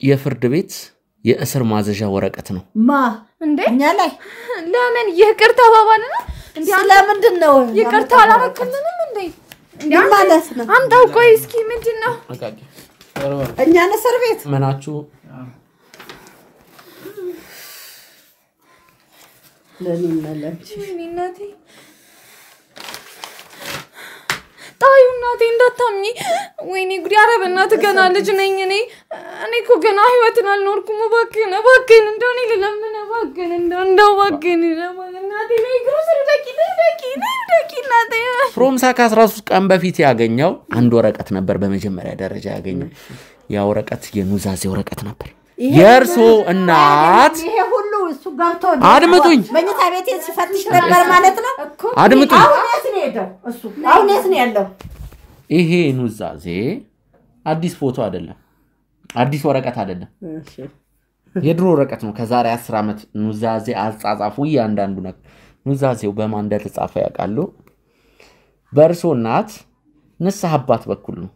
የፍርድ ቤት የእስር ማዘዣ ወረቀት ነው ማ እንዴ እኛ ላይ ለምን ይቅርታ ባባልና እንዴ ስለምንድን ነው ይቅርታ አላረክልንም እንዴ ማለት ነው አምጣው ቆይ እስኪ ምንድነው አቃቂ እኛ ነስር ቤት ምናችሁ ለኒናለች እናቴ ታዩ እናቴ እንዳታምኚ ወይኔ ጉዲ አረብ እናት ገና ልጅ ነኝ እኔ እኮ ገና ህይወትን አልኖርኩም እባክህን እንደው እኔ ለምን እባክህን እንደው እባክህን እናቴ ነይ ግሩስር ደቂ እናቴ ፍሮምሳክ 13 ቀን በፊት ያገኘው አንድ ወረቀት ነበር በመጀመሪያ ደረጃ ያገኘው ያ ወረቀት የኑዛዜ ወረቀት ነበር የርሶ እናት ይሄ ሁሉ እሱ ገብቶ አድምጡኝ መኝታ ቤት ሲፈትሽ ነበር ማለት ነው አድምጡኝ አሁን የት ነው ሄደው እሱ አሁን የት ነው ያለው ይሄ ኑዛዜ አዲስ ፎቶ አይደለም አዲስ ወረቀት አይደለም እሺ የድሮ ወረቀት ነው ከዛሬ 10 አመት ኑዛዜ አጻጻፉ ያንዳንዱ ነገር ኑዛዜው በማን እንደተጻፈ ያውቃሉ በርሶ እናት ንስሐ አባት በኩል ነው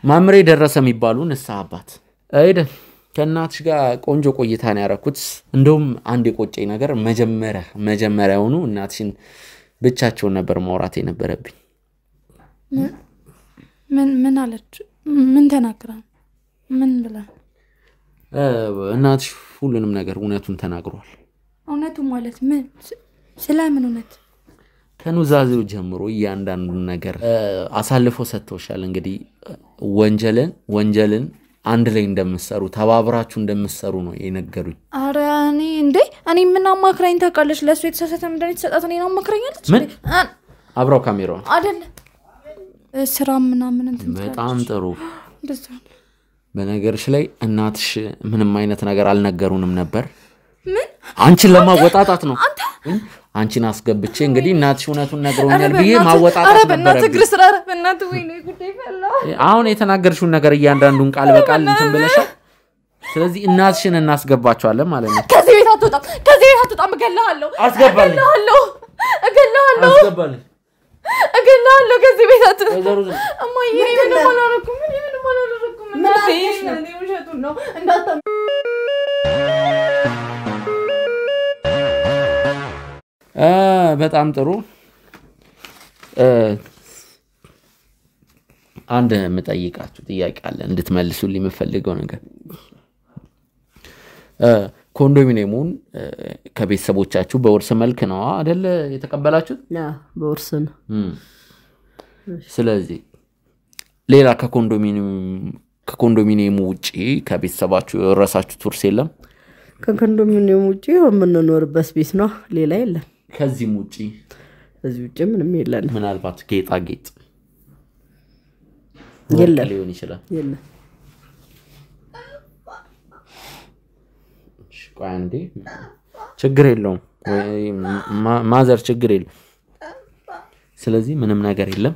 ማምሬ ደረሰ የሚባሉ ንስሐ አባት አይደ ከናትሽ ጋር ቆንጆ ቆይታ ነው ያረኩት እንደውም አንድ የቆጨኝ ነገር መጀመሪያውኑ እናትሽን ብቻቸውን ነበር ማውራት የነበረብኝ ምን አለች ምን ተናግራ ምን ብላ እናትሽ ሁሉንም ነገር እውነቱን ተናግሯል እውነቱ ማለት ምን ስለምን እውነት ከኑዛዜው ጀምሮ ያንዳንዱ ነገር አሳልፎ ሰጥቶሻል እንግዲህ ወንጀልን አንድ ላይ እንደምትሰሩ ተባብራችሁ እንደምትሰሩ ነው የነገሩኝ አረ እኔ ምን አማክራኝ ታውቃለች ለሱ የተሳሳተ መድኃኒት ሰጣት እኔን አማክራኛለች ምን አብራው ካሜራው አይደለ ስራ ምናምን እንትን በጣም ጥሩ በነገርሽ ላይ እናትሽ ምንም አይነት ነገር አልነገሩንም ነበር ምን አንቺን ለማወጣጣት ነው አንቺን አስገብቼ እንግዲህ እናትሽ እውነቱን ነግሮኛል ብዬ ማወጣጣት ነበር በእናትህ እግር ስራ በእናትህ ወይኔ ጉዳይ ፈላ አሁን የተናገርሽውን ነገር እያንዳንዱን ቃል በቃል እንትን ብለሻል ስለዚህ እናትሽን እናስገባቸዋለን ማለት ነው ከዚህ ቤት አትወጣም እገልሃለሁ አስገባለሁ ከዚህ ቤት እማዬ ምንም አላደረኩም እናቴ ውሸቱን ነው እንዳታም በጣም ጥሩ አንድ መጠይቃችሁ ጥያቄ አለ እንድትመልሱልኝ የምፈልገው ነገር ኮንዶሚኒየሙን ከቤተሰቦቻችሁ በውርስ መልክ ነው አይደል የተቀበላችሁት በውርስ ነው ስለዚህ ሌላ ከኮንዶሚኒየሙ ውጪ ከቤተሰባችሁ የወረሳችሁት ውርስ የለም ከኮንዶሚኒየሙ ውጪ የምንኖርበት ቤት ነው ሌላ የለም ከዚህም ውጪ እዚህ ውጪ ምንም የለም ምናልባት ጌጣጌጥ የለም ሊሆን ይችላል የለም ቋንዴ ችግር የለውም ማዘር ችግር የለም ስለዚህ ምንም ነገር የለም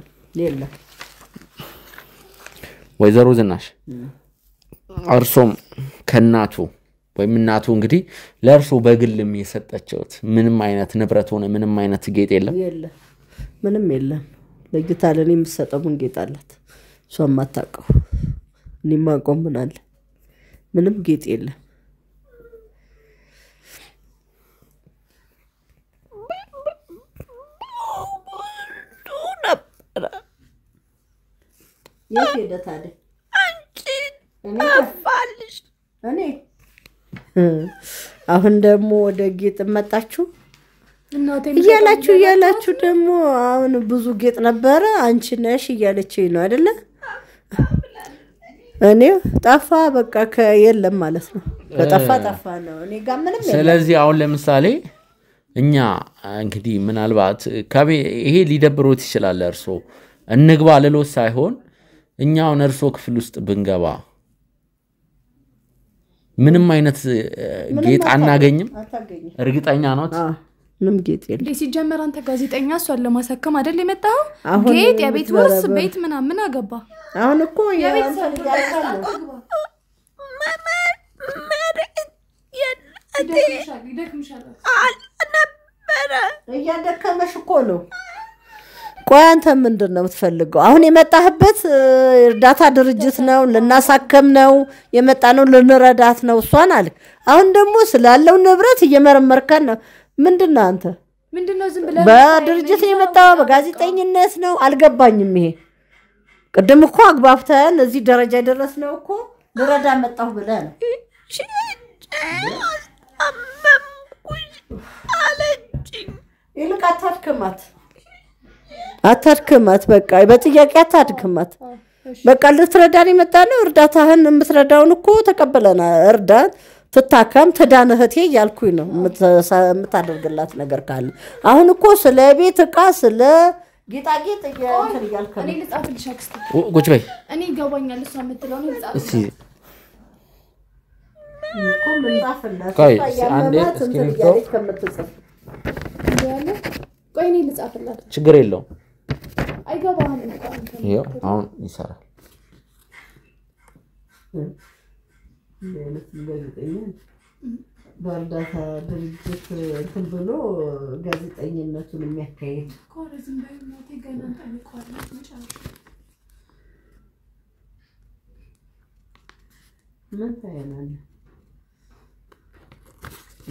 ወይዘሮ ዝናሽ አርሶም ከናቱ ወይም እናቱ እንግዲህ ለርሶ በግልም የሰጠችውት ምንም አይነት ንብረት ሆነ ምንም አይነት ጌጥ የለም ምንም የለም ለጌታ ለኔ የምትሰጠው ምን ጌጥ አላት እሷም አታውቀው እኔማ ቆምን አለ ምንም ጌጥ የለም የሄደታለ እኔ አፋልሽ እኔ አሁን ደግሞ ወደ ጌጥ መጣችሁ እያላችሁ ደግሞ አሁን ብዙ ጌጥ ነበር አንቺ ነሽ እያለችኝ ነው አይደለ እኔ ጠፋ በቃ ከየለም ማለት ነው ከጠፋ ነው እኔ ጋር ምንም የለም ስለዚህ አሁን ለምሳሌ እኛ እንግዲህ ምናልባት ይሄ ሊደብሮት ይችላል እርሶ እንግባ ለሎስ ሳይሆን እኛውን እርሶ ክፍል ውስጥ ብንገባ ምንም አይነት ጌጥ አናገኝም እርግጠኛ ነው ምንም ጌጥ የለም ሲጀመር አንተ ጋዜጠኛ እሷን ለማሳከም አይደል የመጣው ጌጥ የቤት ውርስ ቤት ምናምን አገባ አሁን እኮ የቤት እያደከመሽ እኮ ነው ቆይ አንተ ምንድነው የምትፈልገው? አሁን የመጣህበት እርዳታ ድርጅት ነው ለናሳከም ነው የመጣነው ልንረዳት ነው እሷን አለ። አሁን ደግሞ ስላለው ንብረት እየመረመርከን ነው። ምንድነው አንተ? ምንድነው ዝም ብለህ በድርጅት የመጣው በጋዜጠኝነት ነው? አልገባኝም። ይሄ ቅድም እኮ አግባብተን እዚህ ደረጃ ደረስነው እኮ ልረዳ መጣሁ ብለህ ነው። ይልቅ አታድክማት በቃ በጥያቄ አታድክማት። በቃ ልትረዳን የመጣነው እርዳታህን የምትረዳውን እኮ ተቀበለና እርዳት ትታከም ትዳን እህቴ ያልኩኝ ነው የምታደርግላት ነገር ካለ። አሁን እኮ ስለ ቤት ዕቃ ስለ ጌጣጌጥ እንትን እያልከ እኔ ልጻፍልሽ አክስቴ ቁጭ በይ እኔ ይገባኛል እሷ የምትለው ነው ልጻፍ እሺ እኮ ምን ጻፍላት ቆይ አንዴ እስክሪፕቶ ከምትጽፍ ያለ ቆይ እኔ ልጻፍላት ችግር የለውም አይገባህም እንኳን ይሄው አሁን ይሰራል በእርዳታ ድርጅት እንትን ብሎ ጋዜጠኝነቱን የሚያካሂድ ኮረዝም ባይሞቴ ገና ጠይቋል መጨረሻ ምን ታያለህ?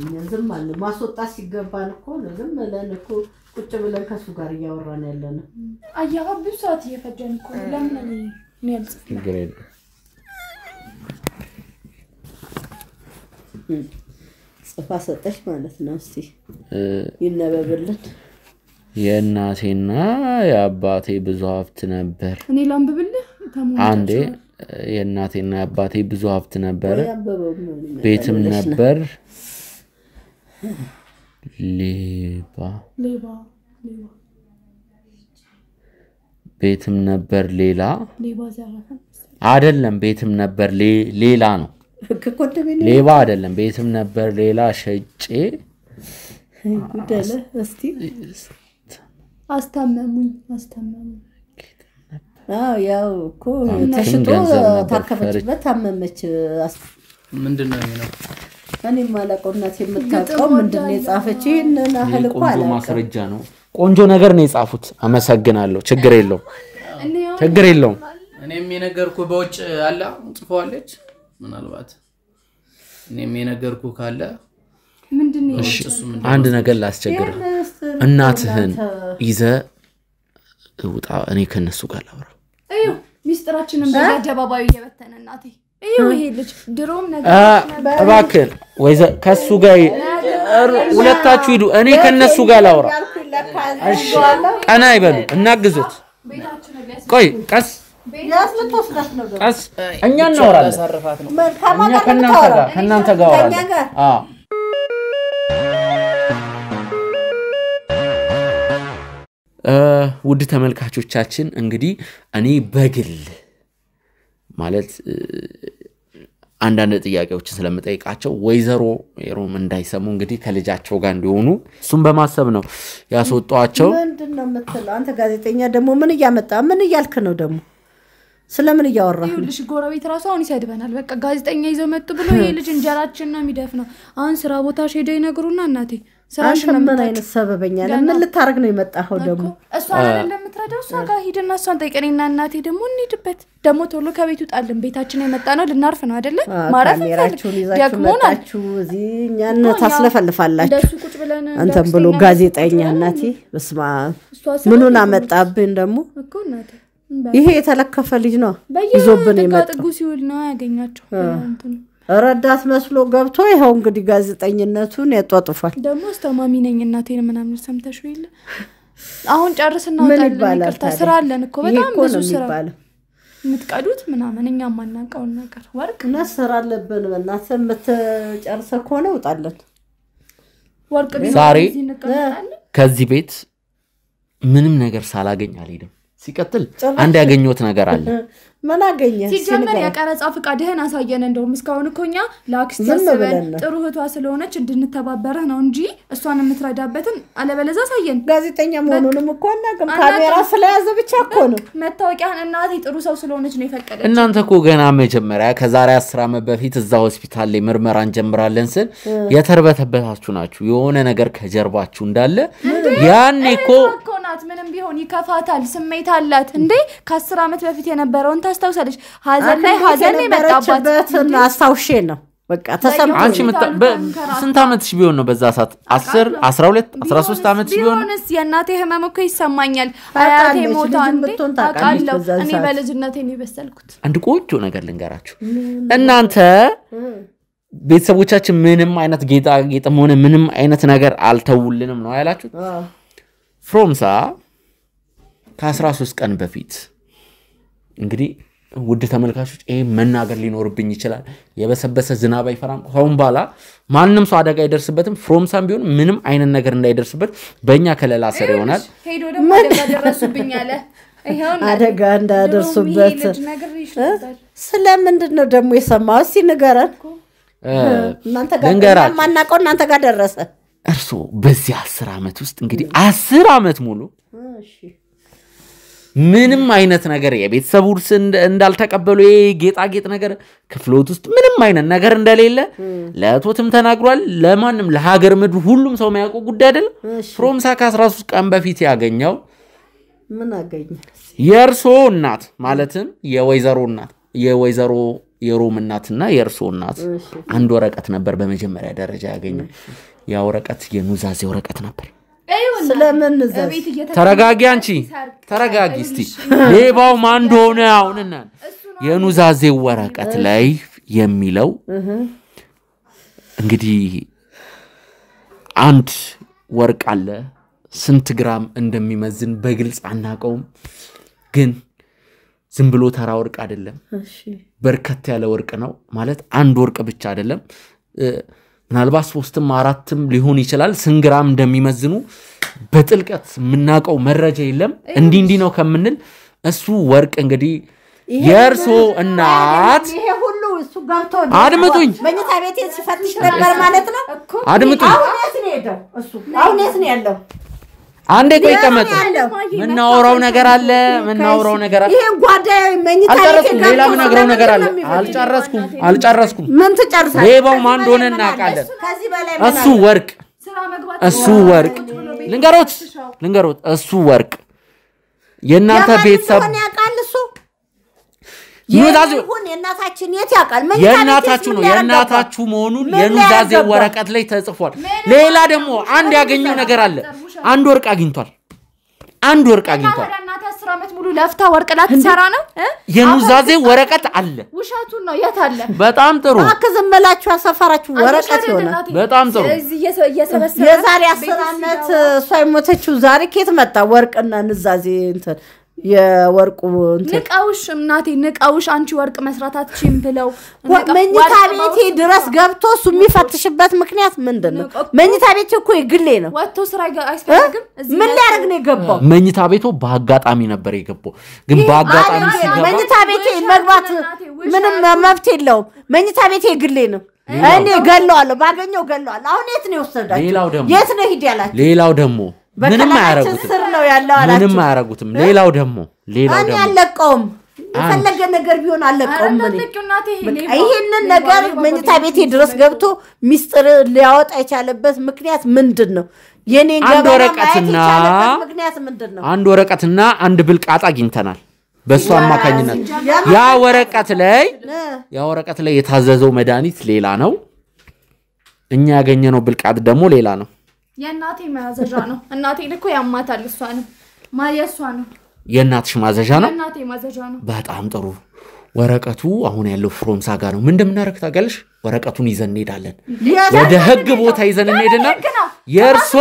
እኛ ዝም አለ ማስወጣት ሲገባን እኮ ዝም ብለን እኮ ቁጭ ብለን ከሱ ጋር እያወራን ያለና አያባ ብዙ ሰዓት እየፈጀን እኮ ለምን እኔ ያልጽፍ ችግር የለውም ጽፋ ሰጠሽ ማለት ነው። እስቲ ይነበብልን። የእናቴና የአባቴ ብዙ ሀብት ነበር። እኔ ላንብብልህ አንዴ የእናቴና የአባቴ ብዙ ሀብት ነበር ቤትም ነበር ሌባ ቤትም ነበር ሌላ አይደለም ቤትም ነበር ሌላ ነው ሌባ አይደለም ቤትም ነበር ሌላ ሸጬ ይደለ እስቲ አስተማሙኝ ያው እኮ ተሽጦ ታከመችበት ታመመች ምንድነው ነው እኔ ማለቆናት የምታውቀው ምንድነው የጻፈች እና ህልቆ አለ ማስረጃ ነው ቆንጆ ነገር ነው የጻፉት አመሰግናለሁ ችግር የለውም እኔም የነገርኩ በውጭ አላ ጽፈዋለች ምናልባት እኔም የነገርኩ ካለ ምንድነው አንድ ነገር ላስቸግር እናትህን ይዘ ውጣ እኔ ከነሱ ጋር ላውራ እዩ ሚስጥራችንን በአደባባዩ እየበተነ እናቴ እዩ ይሄ ልጅ ድሮም ነገር እባክህ ወይ ከሱ ጋር ሁለታችሁ ሂዱ እኔ ከነሱ ጋር ላውራ እሺ ቀና ይበሉ እናግዙት ቆይ ቀስ ቀስ እኛ እናወራለን እኛ ከእናንተ ጋር አወራለን ውድ ተመልካቾቻችን እንግዲህ እኔ በግል ማለት አንዳንድ ጥያቄዎችን ስለምጠይቃቸው ወይዘሮ የሮም እንዳይሰሙ እንግዲህ ከልጃቸው ጋር እንዲሆኑ እሱም በማሰብ ነው ያስወጣቸው ምንድነው የምትለው አንተ ጋዜጠኛ ደግሞ ምን እያመጣ ምን እያልክ ነው ደግሞ ስለምን እያወራህ ነው ልጅ ጎረቤት ራሱ አሁን ይሰድበናል በቃ ጋዜጠኛ ይዘው መጡ ብሎ ይሄ ልጅ እንጀራችን ነው የሚደፍነው አሁን ስራ ቦታሽ ሄደው ይነግሩና እናቴ ስራሽን ምን አይነት ሰበበኛ ምን ልታረግ ነው የመጣኸው ደግሞ እሷ አይደለም የምትረዳው እሷ ጋር ሂድና እሷን ጠይቀኝና እናቴ ደግሞ እንሂድበት ደግሞ ቶሎ ከቤቱ ጣልን ቤታችን የመጣ ነው ልናርፍ ነው አይደለ ማረፍ ካሜራችሁን ይዛችሁ መጣችሁ እዚህ እኛን ታስለፈልፋላችሁ እንደሱ ቁጭ ብለን አንተም ብሎ ጋዜጠኛ እናቴ በስማ ምኑን አመጣብን ደግሞ እኮ እናቴ ይሄ የተለከፈ ልጅ ነው ይዞብን የመጣው ጥጉ ሲውል ነው ያገኛቸው እንትን ረዳት መስሎ ገብቶ ይሄው እንግዲህ ጋዜጠኝነቱን ያጧጥፋል ደግሞ አስተማሚ ነኝ እናቴን ምናምን ሰምተሽው ይል አሁን ጨርስና ወጣለን ይቅርታ ስራ አለን እኮ በጣም ብዙ ስራ ምትቀዱት ምናምን እኛ ማናቀው ነገር ወርቅ ነስራ አለብን በእናትህ ምትጨርሰ ከሆነ ወጣለን ወርቅ ዛሬ ከዚህ ቤት ምንም ነገር ሳላገኝ አልሄድም ሲቀጥል አንድ ያገኘሁት ነገር አለ ምን አገኘህ ሲጀመር ያቀረጻ ፍቃድህን አሳየን እንደውም እስካሁን እኮኛ ላክስተሰበን ጥሩ ህቷ ስለሆነች እንድንተባበረህ ነው እንጂ እሷን የምትረዳበትን አለበለዛ አሳየን ጋዜጠኛ መሆኑንም እኮ እናቀም ካሜራ ስለያዘ ብቻ እኮ ነው መታወቂያን እናቴ ጥሩ ሰው ስለሆነች ነው የፈቀደች እናንተ እኮ ገና መጀመሪያ ከዛሬ 10 ዓመት በፊት እዛ ሆስፒታል ላይ ምርመራ እንጀምራለን ስል የተርበተበታችሁ ናችሁ የሆነ ነገር ከጀርባችሁ እንዳለ ያኔ እኮ ምንም ቢሆን ይከፋታል ስሜት አላት እንዴ ከ10 አመት በፊት የነበረውን ታስታውሳለች ሀዘን ላይ ሀዘን የመጣባት አስታውሼ ነው በቃ ተሰምቶ አንቺ ስንት አመትሽ ቢሆን ነው በዛ ሰዓት 10 12 13 አመትሽ ቢሆን ቢሆንስ የእናቴ ህመም እኮ ይሰማኛል አያቴ ሞታ እንዴ አቃለው እኔ በልጅነቴ ነው በሰልኩት አንድ ቆጆ ነገር ልንገራችሁ እናንተ ቤተሰቦቻችን ምንም አይነት ጌጣጌጥም ሆነ ምንም አይነት ነገር አልተውልንም ነው ያላችሁት ፍሮምሳ ከ13 ቀን በፊት እንግዲህ ውድ ተመልካቾች ይሄ መናገር ሊኖርብኝ ይችላል የበሰበሰ ዝናብ አይፈራም ሆን ባላ ማንንም ሰው አደጋ አይደርስበትም ፍሮምሳም ቢሆን ምንም አይነት ነገር እንዳይደርስበት በእኛ ከለላ ስር ይሆናል ሄዶ ደግሞ አደጋ ደረሱብኝ አለ ይሄውን አደጋ እንዳደርሱበት ስለምንድን ነው ደግሞ የሰማው እስቲ ንገረን እናንተ ጋር ማናቀው እናንተ ጋር ደረሰ እርሶ በዚህ 10 አመት ውስጥ እንግዲህ 10 አመት ሙሉ እሺ ምንም አይነት ነገር የቤተሰብ ውርስ እንዳልተቀበሉ ጌጣጌጥ ነገር ክፍሎት ውስጥ ምንም አይነት ነገር እንደሌለ ለአቶትም ተናግሯል ለማንም ለሀገር ምድር ሁሉም ሰው የሚያውቀው ጉዳይ አይደል ፍሮምሳ ከ13 ቀን በፊት ያገኘው ምን አገኘ የርሶ እናት ማለትም የወይዘሮ የሮም እናትና የርሶ እናት አንድ ወረቀት ነበር በመጀመሪያ ደረጃ ያገኘው ያ ወረቀት የኑዛዜ ወረቀት ነበር ስለምን ተረጋጊ አንቺ ተረጋጊ እስቲ ሌባው ማን እንደሆነ አሁንና የኑዛዜ ወረቀት ላይ የሚለው እንግዲህ አንድ ወርቅ አለ ስንት ግራም እንደሚመዝን በግልጽ አናቀውም ግን ዝም ብሎ ተራ ወርቅ አይደለም እሺ በርከት ያለ ወርቅ ነው ማለት አንድ ወርቅ ብቻ አይደለም ምናልባት 3ም 4ም ሊሆን ይችላል ስንት ግራም እንደሚመዝኑ በጥልቀት ምናቀው መረጃ የለም እንዲ ነው ከምንል እሱ ወርቅ እንግዲህ የርሶ እናት ይሄ ሁሉ እሱ ገብቶ አድምጡኝ መኝታ ቤት ሲፈትሽ ነበር ማለት ነው አድምጡኝ አሁን የት ነው ሄደው እሱ አሁን የት ነው ያለው አንዴ ቆይ ተመጡ ምናወራው ነገር አለ ይሄ ጓዳይ መኝታ ቤት ሌላ ምን ነግረው ነገር አለ አልጨረስኩም ምን ትጨርሳለህ ሌባው ማን እንደሆነ እናቃለን እሱ ወርቅ ልንገሮት እሱ ወርቅ የናንተ ቤተሰብ ምን ያቃል እሱ ኑዛዜ ይሁን የናታችን የት ያቃል የናታችሁ መሆኑን የኑዛዜ ወረቀት ላይ ተጽፏል ሌላ ደግሞ አንድ ያገኘው ነገር አለ አንድ ወርቅ አግኝቷል እናታ 10 አመት ሙሉ ለፍታ ወርቅ ላትሰራ ነው የኑዛዜ ወረቀት አለ ውሻቱን ነው የት አለ በጣም ጥሩ አከዘመላችሁ አሰፈራችሁ ወረቀት ይሆናል በጣም ጥሩ የዛሬ 10 አመት እሷ የሞተችው ዛሬ ከየት መጣ ወርቅና ንዛዜ እንትን የወርቁ እንትን ንቃውሽ እናቴ ንቃውሽ አንቺ ወርቅ መስራታችን ብለው መኝታ ቤቴ ድረስ ገብቶ እሱ የሚፈትሽበት ምክንያት ምንድነው መኝታ ቤቴ እኮ የግሌ ነው ወጥቶ ስራ አይፈልግም ምን ሊያደርግ ነው የገባው መኝታ ቤቱ በአጋጣሚ ነበር የገባው ግን በአጋጣሚ ሲገባ መኝታ ቤቴ መግባት ምንም መብት የለውም መኝታ ቤቴ የግሌ ነው እኔ ገለዋለሁ ባገኘው ገለዋለሁ አሁን የት ነው ወሰዳችሁ የት ነው ሂድ ያላችሁ ሌላው ደግሞ ምንም አያረጉትም ሌላው ደግሞ ያለቀውም የፈለገ ነገር ቢሆን አለቀውም ይሄንን ነገር መኝታ ቤቴ ድረስ ገብቶ ሚስጥር ሊያወጣ የቻለበት ምክንያት ምንድነው የኔን ገበና ምክንያት ምንድነው አንድ ወረቀትና አንድ ብልቃጥ አግኝተናል በሱ አማካኝነት ያ ወረቀት ላይ የታዘዘው መድኃኒት ሌላ ነው እኛ ያገኘነው ብልቃጥ ደግሞ ሌላ ነው የናቴ ማዘዣ ነው እናቴ ልኮ ያማታል እሷንም ማየሷ ነው የናትሽ ማዘዣ ነው የናቴ ማዘዣ ነው በጣም ጥሩ ወረቀቱ አሁን ያለው ፍሮምሳ ጋር ነው ምን እንደምናረክ ታገልሽ ወረቀቱን ይዘን እንሄዳለን ወደ ህግ ቦታ ይዘን እንሄድና የርሶ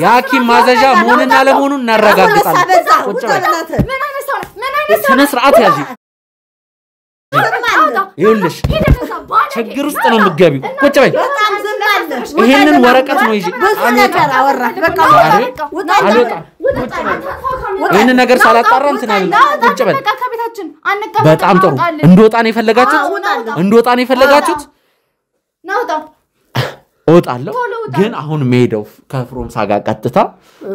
ያኪም ማዘዣ መሆንና ለመሆኑን እናረጋግጣለን ምን አይነት ስነ ስርዓት ያዢ ይኸውልሽ ችግር ውስጥ ነው የምትገቢው ቁጭ በይ ይሄንን ወረቀት ነው ይዤ ይሄንን ነገር ሳላጣራ እንትን አለ ቁጭ በል በጣም ጥሩ እንደወጣ ነው የፈለጋችሁት እወጣለሁ ግን አሁን ሜዳው ከፍሮምሳ ጋር ቀጥታ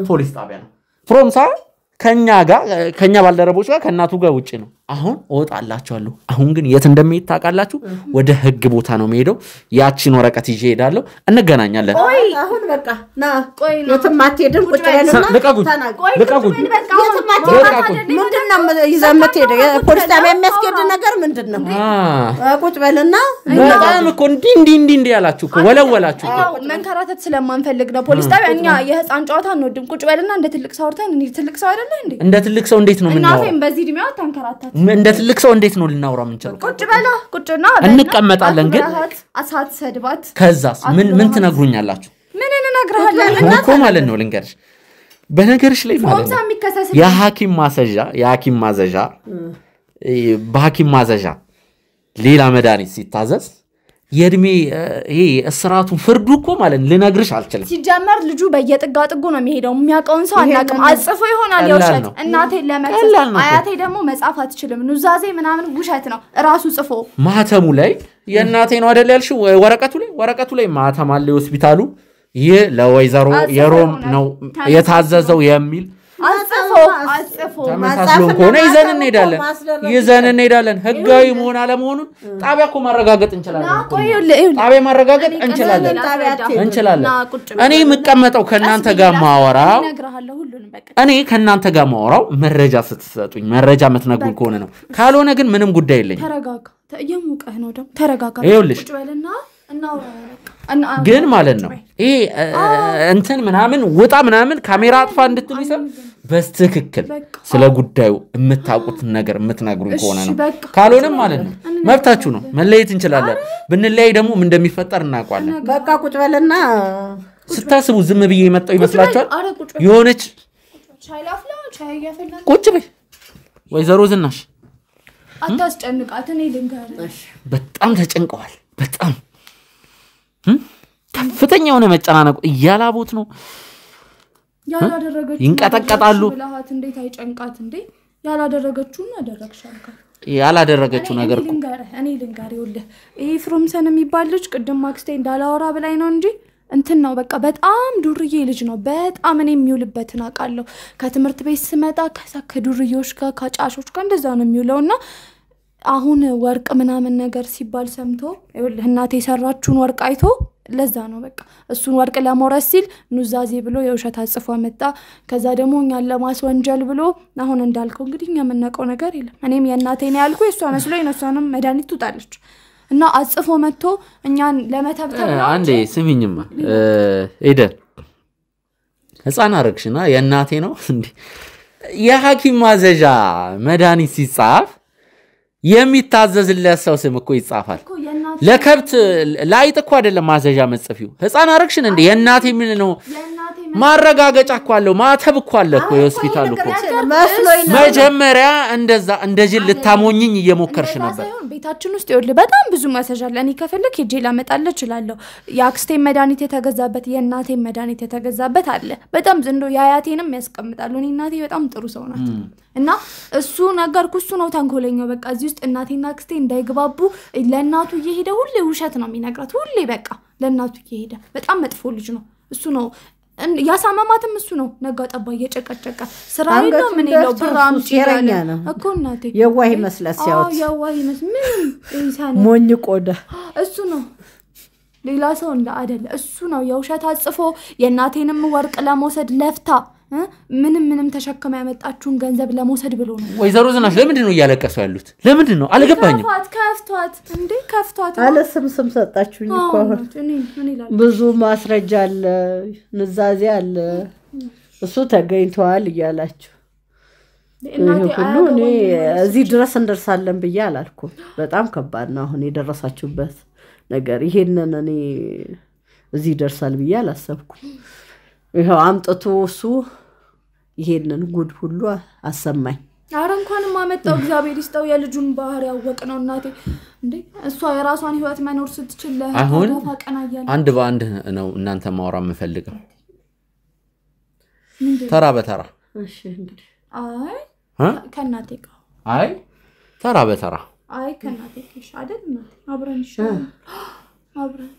ፖሊስ ጣቢያ ነው ፍሮምሳ ከኛ ባልደረቦች ጋር ከእናቱ ጋር ውጪ ነው አሁን እወጣላችኋለሁ አሁን ግን የት እንደሚሄድ ታውቃላችሁ ወደ ህግ ቦታ ነው የሚሄደው ያቺን ወረቀት ይዤ ሄዳለሁ እንገናኛለን አሁን በቃ ና የትም አትሄድም ቁጭ በልና ልቀቁኝ ምንድነው ይዘመት ሄደ ፖሊስ ጣቢያ የሚያስኬድ ነገር ምንድነው ቁጭ በልና በጣም እኮ እንዲ ያላችሁ እኮ ወለወላችሁ እኮ መንከራተት ስለማንፈልግ ነው ፖሊስ ጣቢያ እኛ የህፃን ጨዋታ እንወድም ቁጭ በልና እንደ ትልቅ ሰው አውርተን እንዴ ትልቅ ሰው አይደለ እንዴ እንደ ትልቅ ሰው እንዴት ነው ምናው እናቴም በዚህ እድሜዋ ታንከራተት እንደ ትልቅ ሰው እንዴት ነው ልናወራ የምንችለው ቁጭ በላ ቁጭና እንቀመጣለን ግን አሳት ሰድባት ከዛስ ምን ትነግሩኛላችሁ ምን እንነግርሃለን እኮ ማለት ነው ልንገርሽ በነገርሽ ላይ ማለት ነው የሐኪም ማዘዣ በሐኪም ማዘዣ ሌላ መድኃኒት ሲታዘዝ የእድሜ ይሄ እስራቱ ፍርዱ እኮ ማለት ልነግርሽ አልችልም ሲጀመር ልጁ በየጥጋጥጉ ነው የሚሄደው የሚያቀውን ሰው አናቅም አጽፎ ይሆናል ያውሸት እናቴ ለመክሰስ አያቴ ደግሞ መጻፍ አትችልም ኑዛዜ ምናምን ውሸት ነው ራሱ ጽፎ ማህተሙ ላይ የእናቴ ነው አይደል ያልሽው ወረቀቱ ላይ ማህተም አለ ሆስፒታሉ ይሄ ለወይዘሮ የሮም ነው የታዘዘው የሚል አጽፎ ተመሳስሎን ከሆነ ይዘን እንሄዳለን ህጋዊ መሆን አለመሆኑን ጣቢያ እኮ ማረጋገጥ እንችላለን ጣቢያ ማረጋገጥ እንችላለን እኔ የምቀመጠው ከናንተ ጋር ማወራው እኔ ከናንተ ጋር ማወራው መረጃ ስትሰጡኝ መረጃ የምትነግሩኝ ከሆነ ነው ካልሆነ ግን ምንም ጉዳይ የለኝም ተረጋጋ የሙቀህ ነው ደግሞ ተረጋጋ ቁጭ በልና ግን ማለት ነው ይሄ እንትን ምናምን ወጣ ምናምን ካሜራ አጥፋ እንድትሉ ይሰም በስትክክል ስለ ጉዳዩ የምታውቁት ነገር የምትነግሩኝ ከሆነ ነው ካልሆነም ማለት ነው መብታችሁ ነው መለየት እንችላለን ብንለያይ ደግሞ ምን እንደሚፈጠር እናውቃለን በቃ ቁጭ በልና ስታስቡ ዝም ብዬ የመጣው ይመስላችኋል የሆነች ቁጭ በይ ወይዘሮ ዝናሽ አታስጨንቃት እኔ ልንገርሽ በጣም ተጨንቀዋል በጣም ከፍተኛ የሆነ መጨናነቁ እያላቦት ነው ያላደረገችው ይንቀጠቀጣሉ ብለሃት እንዴት አይጨንቃት እንዴ ያላደረገችውና አደረግሻልካ ያላደረገችው ነገር እኔ ልንገር ይኸውልህ ይሄ ፍሮምሰን የሚባል ልጅ ቅድም ማክስቴ እንዳላወራ ብላይ ነው እንጂ እንትን ነው በቃ በጣም ዱርዬ ልጅ ነው በጣም እኔ የሚውልበትን አውቃለሁ ከትምህርት ቤት ስመጣ ከዱርዬዎች ጋር ከጫሾች ጋር እንደዛ ነው የሚውለውና አሁን ወርቅ ምናምን ነገር ሲባል ሰምቶ ይኸውልህ እናቴ ሰራችውን ወርቅ አይቶ ለዛ ነው በቃ እሱን ወርቅ ለማውረስ ሲል ኑዛዜ ብሎ የውሸት አጽፎ መጣ ከዛ ደግሞ እኛን ለማስወንጀል ብሎ አሁን እንዳልከው እንግዲህ እኛ የምናውቀው ነገር የለም እኔም የእናቴ ነው ያልኩ እሷ መስሎኝ ነው እሷንም መድኃኒት ትውጣለች እና አጽፎ መጥቶ እኛን ለመተብተብ ነው አንዴ ስሚኝማ ኤደን ህፃን አረግሽና የእናቴ ነው እንዴ የሐኪም ማዘዣ መድኃኒት ሲጻፍ የሚታዘዝለት ሰው ስም እኮ ይጻፋል ለከብት ላይጥ እኮ አይደለም ማዘዣ መጽፊው ህፃን አረግሽን እንዴ የእናቴ ምን ነው ማረጋገጫ እኮ አለው ማተብ እኮ አለ እኮ የሆስፒታሉ እኮ መጀመሪያ እንደዛ እንደጅል ልታሞኝኝ እየሞከርሽ ነበር ቤታችን ውስጥ ይወል በጣም ብዙ ማሰጃለ እኔ ከፈለክ ሄጄ ላመጣልህ እችላለሁ ያክስቴ መድኃኒት የተገዛበት የእናቴ መድኃኒት የተገዛበት አለ በጣም ዝንዶ ያያቴንም ያስቀምጣሉ እኔ እናቴ በጣም ጥሩ ሰው ናት እና እሱ ነገርኩ እሱ ነው ተንኮለኛው በቃ እዚህ ውስጥ እናቴና አክስቴ እንዳይግባቡ ለእናቱ እየሄደ ሁሌ ውሸት ነው የሚነግራት ሁሌ በቃ ለእናቱ እየሄደ በጣም መጥፎ ልጅ ነው እሱ ነው ያሳማማትም እሱ ነው ነጋ ጠባ እየጨቀጨቀ ስራዬ ነው ምን ይለው ብራም ሲራኛ እኮ እናቴ የዋህ መስለስ ያውት የዋህ ምን ኢንሳን ሞኝ ቆዳ እሱ ነው ሌላ ሰው እንደ አይደለ እሱ ነው የውሸት አጽፎ የእናቴንም ወርቅ ለመውሰድ ለፍታ ምንም ተሸከማ ያመጣችውን ገንዘብ ለመውሰድ ብሎ ነው ወይዘሮ ዝናሽ ለምንድን ነው እያለቀሱ ያሉት ለምንድን ነው አልገባኝም ከፍቷት እንዴ ከፍቷት አለ ስም ሰጣችሁኝ እኮ ብዙ ማስረጃ አለ ንዛዜ አለ እሱ ተገኝቷል እያላችሁ ሁሉ እኔ እዚህ ድረስ እንደርሳለን ብዬ አላልኩም በጣም ከባድ ነው አሁን የደረሳችሁበት ነገር ይሄንን እኔ እዚህ ደርሳል ብዬ አላሰብኩም ይሄው አምጥቶ እሱ ይሄንን ጉድ ሁሉ አሰማኝ አረ እንኳንም አመጣው እግዚአብሔር ይስጠው የልጁን ባህር ያወቅ ነው እናቴ እንዴ እሷ የራሷን ህይወት መኖር ስትችል አሁን አንድ በአንድ ነው እናንተ ማውራ የምፈልገው ተራ በተራ እሺ እንግዲህ ከናቴ ጋር ተራ በተራ ከናቴ ጋር አይደል አብረን ይሻላል አብረን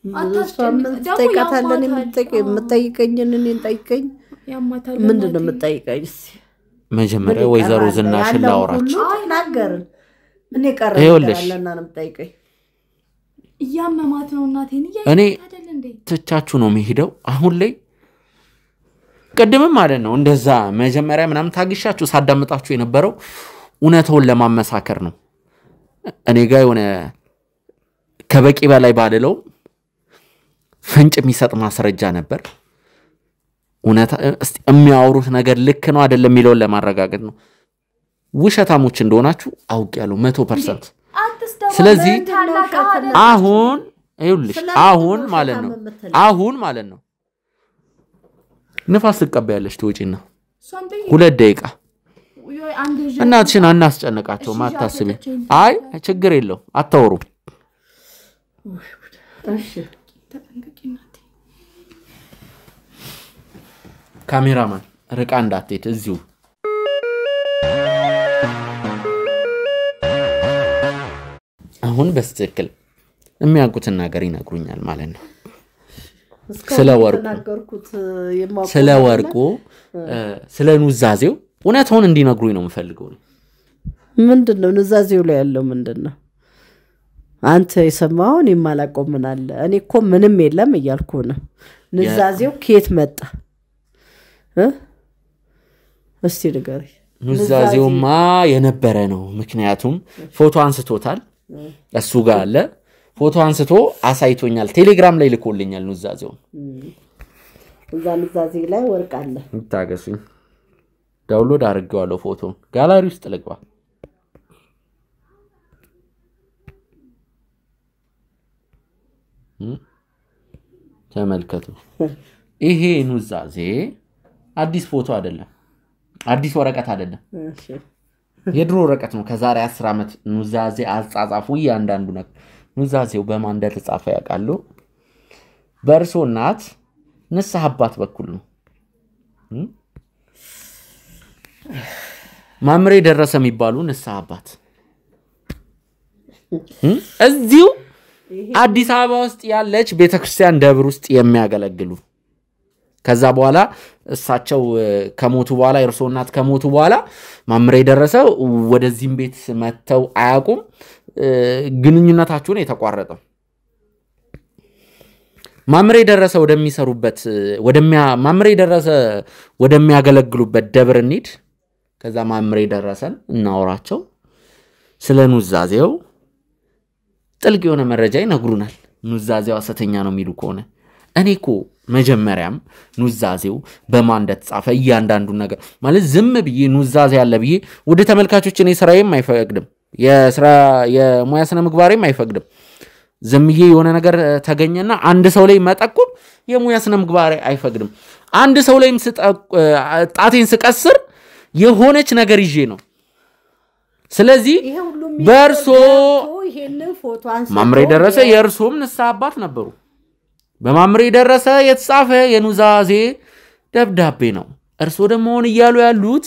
አታስጠይቃታለን የምትጠይቀኝን እኔን ጠይቀኝ ምንድነው የምትጠይቀኝ መጀመሪያ ወይዘሮ ዝናሽን ላውራችሁ ተናገርን ምን ይቀር ያለና ነው ጠይቀኝ እያመማት ነው እናቴን እኔ ትቻችሁ ነው የሚሄደው አሁን ላይ ቀደምም ማለት ነው እንደዛ መጀመሪያ ምናምን ታግሻችሁ ሳዳምጣችሁ የነበረው እውነታውን ለማመሳከር ነው እኔ ጋር የሆነ ከበቂ በላይ ባደለው ፍንጭ የሚሰጥ ማስረጃ ነበር እውነታ እስቲ የሚያወሩት ነገር ልክ ነው አይደለም የሚለውን ለማረጋገጥ ነው ውሸታሞች እንደሆናችሁ አውቄያለሁ 100% ስለዚህ አሁን ይኸውልሽ አሁን ማለት ነው ንፋስ ተቀበያለሽ ትወጪና 2 ደቂቃ እናትሽን አናስጨነቃቸው ማታስቢ አይ ችግር የለው አታወሩ እሺ ካሜራማን ርቃ እንዳትሄድ እዚሁ አሁን በስትክክል የሚያውቁትን ነገር ይነግሩኛል ማለት ነው ስለ ወርቁ ስለ ኑዛዜው እውነታውን እንዲነግሩኝ ነው የምፈልገው ምንድነው ኑዛዜው ላይ ያለው ምንድነው አንተ የሰማውን የማላቆም ምን አለ እኔ እኮ ምንም የለም እያልኩ ነው ኑዛዜው ከየት መጣ እስቲ ንገሪ ኑዛዜውማ የነበረ ነው ምክንያቱም ፎቶ አንስቶታል እሱ ጋር አለ ፎቶ አንስቶ አሳይቶኛል ቴሌግራም ላይ ልኮልኛል ኑዛዜው እዛ ኑዛዜ ላይ ወርቅ አለ ታገሱኝ ዳውንሎድ አድርጌዋለሁ ፎቶ ጋላሪ ውስጥ ልግባ ተመልከቱ ይሄ ኑዛዜ አዲስ ፎቶ አይደለም አዲስ ወረቀት አይደለም እሺ የድሮ ወረቀት ነው ከዛሬ 10 አመት ኑዛዜ አጻጻፉ ያንዳንዱ ነገር ኑዛዜው በማን እንደተጻፈ ያውቃሉ በእርሶ እናት ንስሐ አባት በኩል ነው ማምሬ ደረሰ የሚባሉ ንስሐ አባት እዚሁ አዲስ አበባ ውስጥ ያለች ቤተክርስቲያን ደብር ውስጥ የሚያገለግሉ ከዛ በኋላ እሳቸው ከሞቱ በኋላ የእርሶ እናት ከሞቱ በኋላ ማምሬ ደረሰ ወደዚህም ቤት መተው አያቁም ግንኙነታቸውን የተቋረጠው ማምሬ ደረሰ ወደሚሰሩበት ማምሬ ደረሰ ወደሚያገለግሉበት ደብር እንሂድ ከዛ ማምሬ ደረሰን እናወራቸው ስለ ኑዛዜው ጥልቅ የሆነ መረጃ ይነግሩናል ኑዛዜው ሐሰተኛ ነው የሚሉ ከሆነ እኔኮ መጀመሪያም ኑዛዜው በማን እንደተጻፈ ያንዳንዱ ነገር ማለት ዝም ብዬ ኑዛዜ ያለ ብዬ ወደ ተመልካቾች እኔ ስራዬም አይፈቅድም የሙያ ስነ ምግባሬም አይፈቅድም ዝምዬ የሆነ ነገር ተገኘና አንድ ሰው ላይ መጠቆም የሙያ ስነ ምግባሬ አይፈቅድም አንድ ሰው ላይም ጣቴን ስቀስር የሆነች ነገር ይዤ ነው ስለዚህ በርሶ ማምሬ ደረሰ የርሶም ንስሐ አባት ነበሩ በማምሬ ደረሰ የተጻፈ የኑዛዜ ደብዳቤ ነው እርሶ ደግሞ ሆነ ይያሉ ያሉት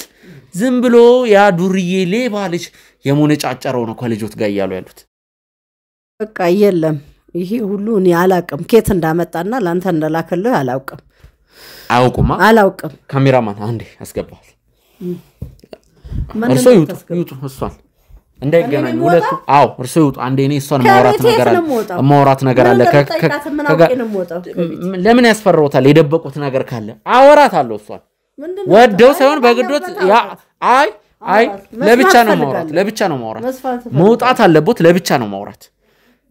ዝም ብሎ ያ ዱርዬ ሌባ ልጅ የሞነጫጨረው ነው ከልጆት ጋር ይያሉ ያሉት በቃ የለም ይሄ ሁሉ እኔ አላውቅም ከየት እንዳመጣና ላንተ እንደላከልህ አላውቅም ካሜራማን አንዴ አስገባል እርሶ ይውጡ እሷን እንዳይገናኙ ሁለቱ እርሶ ይውጡ አንዴ እኔ እሷን ማውራት ነገር አለ ለምን ያስፈራውታል የደበቁት ነገር ካለ አወራታለሁ እሷን ወደው ሳይሆን በግዶት አይ ለብቻ ነው ማውራት መውጣት አለበት ለብቻ ነው ማውራት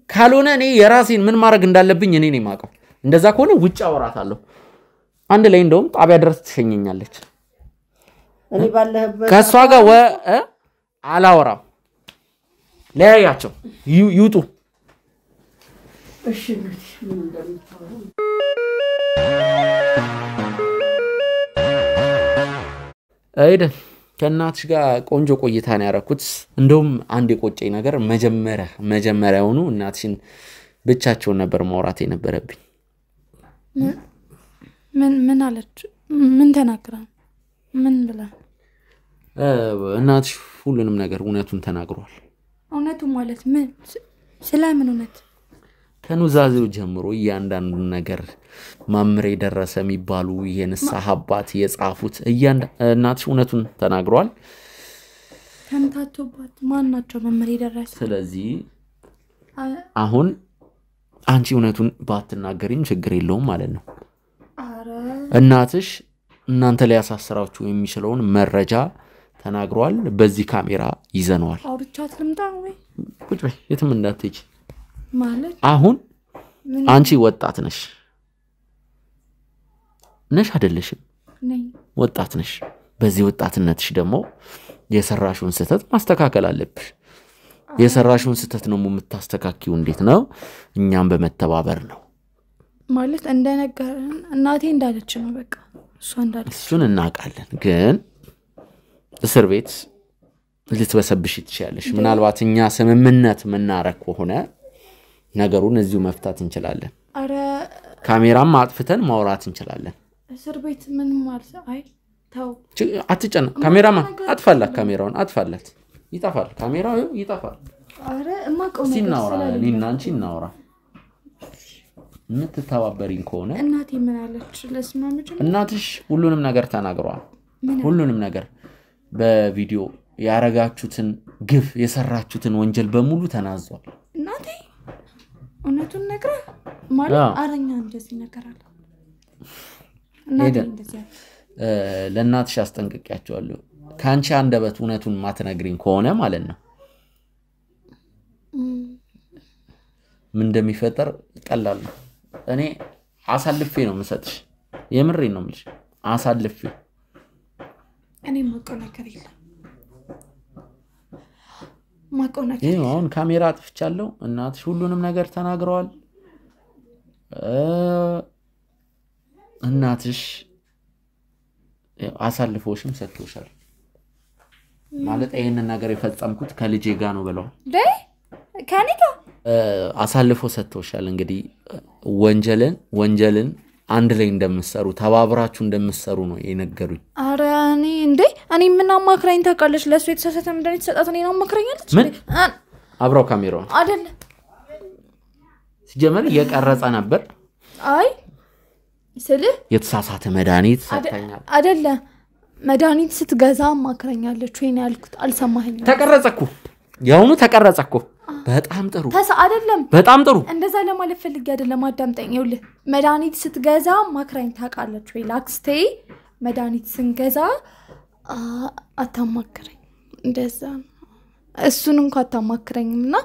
ካልሆነ እኔ የራሴን ምን ማድረግ እንዳለብኝ እኔ ነኝ ማቀው እንደዛ ከሆነ ውጭ አወራታለሁ አንድ ላይ እንደውም ጣቢያ ድረስ ትሸኘኛለች እኔ ባለህበት ከሷ ጋር አላወራም ለያያቸው ይውጡ እሺ ምን እንደምታወራ አይደል ከናትሽ ጋር ቆንጆ ቆይታ ነው ያረኩት እንደውም አንድ የቆጨኝ ነገር መጀመሪያውኑ እናትሽን ብቻቸውን ነበር ማውራት የነበረብኝ ምን አለች ምን ተናግራ ምን ብላ እናትሽ ሁሉንም ነገር እውነቱን ተናግሯል እውነቱ ማለት ምን ስለምን እውነት ከኑዛዜው ጀምሮ እያንዳንዱ ነገር ማምሬ ደረሰ የሚባሉ የንስሐ አባት የጻፉት እናትሽ እውነቱን ተናግሯል ተምታቶባት ማናቸው መምሬ ደረሰ ስለዚህ አሁን አንቺ እውነቱን ባትናገሪም ችግር የለውም ማለት ነው አረ እናትሽ እናንተ ላይ ያሳስራችሁ የሚችለውን መረጃ ተናግሯል በዚህ ካሜራ ይዘነዋል አውርቻት ልምጣ ወይ ቁጭ በይ የትም እንዳትሄጂ ማለት አሁን አንቺ ወጣት ነሽ አይደለሽም ነኝ ወጣት ነሽ በዚህ ወጣትነትሽ ደግሞ የሰራሽውን ስህተት ማስተካከል አለብሽ የሰራሽውን ስህተት ነው የምታስተካክዩ እንዴት ነው እኛም በመተባበር ነው ማለት እንደነገረን እናቴ እንዳለች ነው በቃ እሷ እንዳለች እሱን እናውቃለን ግን እስር ቤት ልትበሰብሽ ትችያለሽ ምናልባት እኛ ስምምነት ምናረክ ሆነ ነገሩን እዚሁ መፍታት እንችላለን አረ ካሜራም አጥፍተን ማውራት እንችላለን እስር ቤት ምን ማለት አይ ታው አትጨና ካሜራማ አጥፋላት ካሜራውን አጥፋላት ይጣፋል ካሜራው ይጣፋል አረ እማቀው ነገር ሲናወራ እናንቺ እናወራ ምትተባበሪን ከሆነ እናቴ ምን አለች ለስማምጭ እናትሽ ሁሉንም ነገር ተናግሯል ሁሉንም ነገር በቪዲዮ ያረጋችሁትን ግፍ የሰራችሁትን ወንጀል በሙሉ ተናዟል እናቴ እውነቱን ነግራ ማለት አረኛ እንደዚህ ነገር አለ እናቴ እንደዚህ ለእናትሽ አስጠንቅቂያቸዋለሁ ካንቺ አንደበት እውነቱን ማትነግሪን ከሆነ ማለት ነው ምን እንደሚፈጠር ቀላል ነው እኔ አሳልፌ ነው የምሰጥሽ የምሬን ነው የምልሽ አሳልፌ እኔ ማቀው ነገር የለም ማቀው ነገር ይሄ አሁን ካሜራ አጥፍቻለሁ እናትሽ ሁሉንም ነገር ተናግረዋል እናትሽ አሳልፎሽም ሰጥቶሻል ማለት ይሄንን ነገር የፈጸምኩት ከልጄ ጋር ነው ብለው ከኔ ጋር አሳልፎ ሰጥቶሻል እንግዲህ ወንጀልን አንድ ላይ እንደምትሰሩ ተባብራችሁ እንደምትሰሩ ነው የነገሩኝ አረ እኔ ምን አማክራኝ ታውቃለች ለሱ የተሳሳተ መድኃኒት ሰጣት እኔን አማክራኛለች ምን አብራው ካሜራው አይደለ ሲጀመር እየቀረጸ ነበር አይ ስልህ የተሳሳተ መድኃኒት ሰጣኛል አይደለ መድኃኒት ስትገዛ አማክራኛለች ወይ ነው ያልኩት አልሰማኸኝም ተቀረጸኩ ያውኑ ተቀረጸኩ በጣም ጥሩ አይደለም በጣም ጥሩ እንደዛ ለማለት ፈልጌ አይደለም አዳምጠኝ ይኸውልህ መድኃኒት ስትገዛ አማክራኝ ታውቃለች ወይ ላክስቴ መድኃኒት ስንገዛ አታማክረኝ እንደዛ እሱን እንኳን አታማክረኝምና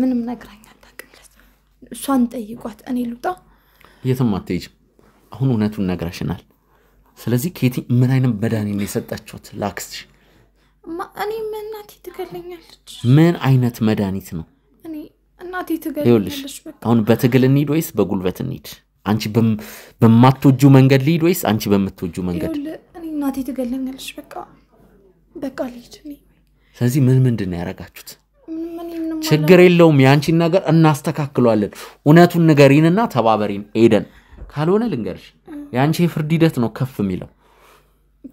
ምንም ነግራኝ አታውቅም እሷን ጠይቋት እኔ ልውጣ የትም አትሄጂም አሁን እውነቱን ነግረሽናል ስለዚህ ኬቲ ምን አይነት መድኃኒት የሰጣችሁት ላክስትሽ እኔ እናቴ ትገለኛለች ምን አይነት መድኃኒት ነው እኔ እናቴ ትገለኛለች በቃ አሁን በትግል እንሂድ ወይስ በጉልበት እንሂድ አንቺ በማትወጁ መንገድ ልሂድ ወይስ አንቺ በምትወጁ መንገድ እኔ እናቴ ትገለኛለች በቃ ልሂድ እኔ ስለዚህ ምንድን ነው ያረጋችሁት ችግር የለውም ያንቺን ነገር እናስተካክሏለን እውነቱን ንገሪንና ተባበሪን ኤደን ካልሆነ ልንገርሽ ያንቺ የፍርድ ሂደት ነው ከፍ የሚለው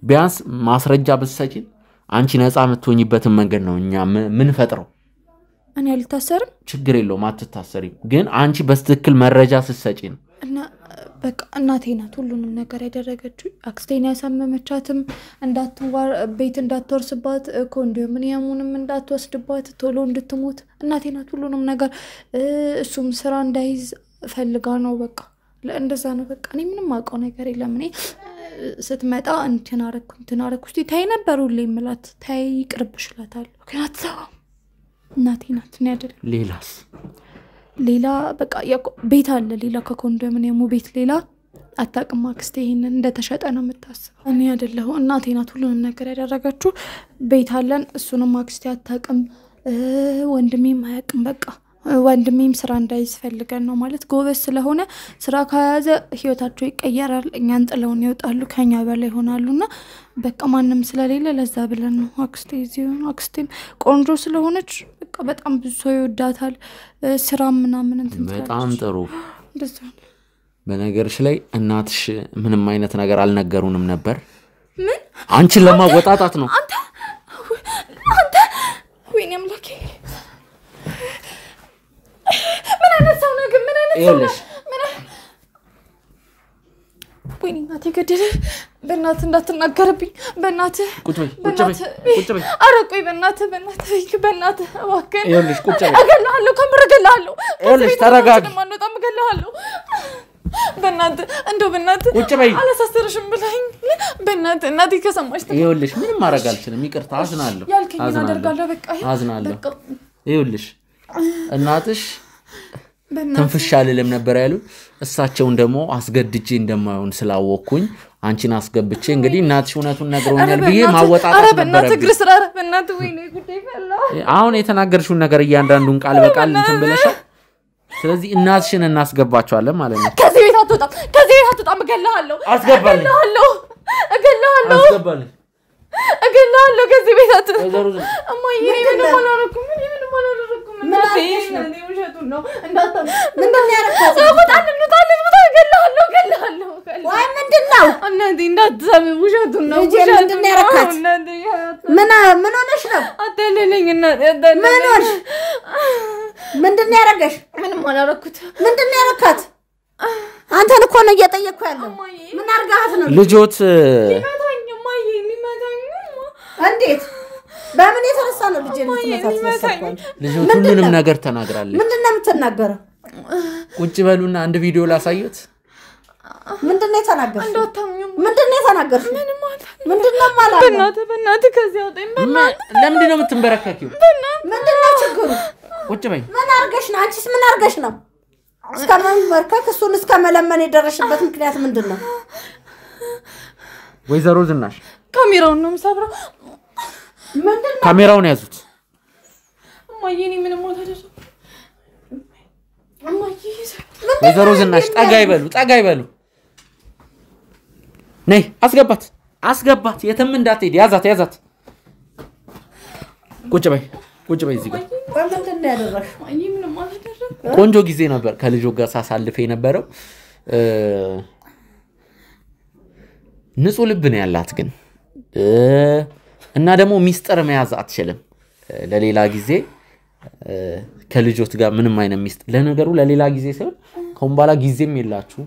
ቢያንስ ማስረጃ ብትሰጪን አንቺ ነፃ የምትሆኝበትን መንገድ ነው እኛ ምን ፈጥረው እኔ አልታሰርም ችግር የለውም አትታሰሪም ግን አንቺ በትክክል መረጃ ስትሰጪን እና በቃ እናቴ ናት ሁሉንም ነገር ያደረገችው አክስቴን ያሳመመቻትም እንዳትዋር ቤት እንዳትወርስባት ኮንዶሚኒየሙንም እንዳትወስድባት ቶሎ እንድትሞት እናቴ ናት ሁሉንም ነገር እሱም ስራ እንዳይዝ ፈልጋ ነው በቃ ለእንደዛ ነው በቃ እኔ ምንም አውቀው ነገር የለም እኔ ስትመጣ እንትን አረኩ እስቲ ታይ ነበር ሁሌ ምላት ታይ ይቅርብሽላታል ከናት እናቴ ናት እኔ አይደል ሌላ በቃ ቤት አለ ሌላ ከኮንዶሚኒየሙ ቤት ሌላ አታውቅም አክስቴ ይሄንን እንደተሸጠ ነው የምታስበው እኔ አይደለሁ እናቴ ናት ሁሉንም ነገር ያደረገችው ቤት አለን እሱንም አክስቴ አታውቅም ወንድሜም አያውቅም በቃ ወንድሜም ስራ እንዳይስፈልገን ነው ማለት ጎበዝ ስለሆነ ስራ ካያዘ ህይወታቸው ይቀየራል እኛን ጥለውን ይወጣሉ ከኛ በላይ ሆናሉና በቃ ማንንም ስለሌለ ለዛ ብለን ነው አክስቴ እዚሁን አክስቴም ቆንጆ ስለሆነች በቃ በጣም ብዙ ሰው ይወዳታል ስራ ምናምን እንትን በጣም ጥሩ በነገርሽ ላይ እናትሽ ምንም አይነት ነገር አልነገሩንም ነበር ምን አንቺን ለማወጣጣት ነው አንተ ወይኔ አምላኬ ምን አይነት ሰው ነው ግን ምን ይኸውልሽ ወይኔ እናቴ ገደለ በእናትህ እንዳትናገርብኝ በእናትህ ቁጭ በይ ኧረ ቆይ በእናትህ እባክህ ይኸውልሽ ቁጭ በይ እገለሃለሁ ከምር እገለሃለሁ ይኸውልሽ ተረጋጊ ማንወጣም እገለሃለሁ በእናትህ ቁጭ በይ አላሳሰርሽም ብለኸኝ በእናትህ እናቴ ከሰማሽ ይኸውልሽ ምንም ማድረግ አልችልም ይቅርታ አዝናለሁ ያልከኝን አደርጋለሁ በቃ አዝናለሁ ይኸውልሽ እናትሽ ተንፍሻ ልለም ነበር ያሉ እሳቸውን ደግሞ አስገድጄ እንደማይሆን ስላወቅኩኝ አንቺን አስገብቼ እንግዲህ እናትሽ እውነቱን ነግሮኛል ብዬ ማወጣጣት ነበር በእናትህ ግርስ በእናትህ ወይኔ ጉዴ ፈላ አሁን የተናገርሽውን ነገር እያንዳንዱን ቃል በቃል እንትን ብለሻል ስለዚህ እናትሽን እናስገባቸዋለን ማለት ነው ከዚህ ቤት አትወጣም እገለሃለሁ ከዚህ ቤት አትወጣም እማዬ ምንም አላደረኩም አንተን እኮ ነው እየጠየቅኩ ያለው ምን አርጋት ነው ልጆት እንዴት በምን የተነሳ ነው ልጅ ልትመታተሰፈን ልጆት ሁሉንም ነገር ተናግራለች ምንድነው የምትናገረው ቁጭ በሉና አንድ ቪዲዮ ላሳየት ምንድነው የተናገርሽ ምንድነው የተናገርሽ ምንድነው ማለት በእናትህ ከዚህ አውጣኝ ለምንድን ነው የምትንበረከኪው ምንድነው ችግሩ ቁጭ በይ ምን አርገሽ ነው አንቺስ ምን አርገሽ ነው እስከመንበርከክ እሱን እስከመለመን የደረሽበት ምክንያት ምንድነው ወይዘሮ ዝናሽ ካሜራውን ነው የምሰብረው ምንድነው ካሜራውን ያዙት እማዬ እኔ ምንም አላደረኩም እማዬ ወይዘሮ ዝናሽ ጠጋ ይበሉ ነይ አስገባት የትም እንዳትሄድ ያዛት ቁጭ በይ እዚህ ጋር ምንድነው ያደረሽ እማዬ ምንም አላደረኩም ቆንጆ ጊዜ ነበር ከልጆ ጋር ሳሳልፈ የነበረው ንጹህ ልብ ነው ያላት ግን እና ደግሞ ሚስጥር መያዝ አትችልም ለሌላ ጊዜ ከልጆት ጋር ምንም አይነት ሚስጥር ለነገሩ ለሌላ ጊዜ ሳይሆን ኮምባላ ጊዜም የላችሁ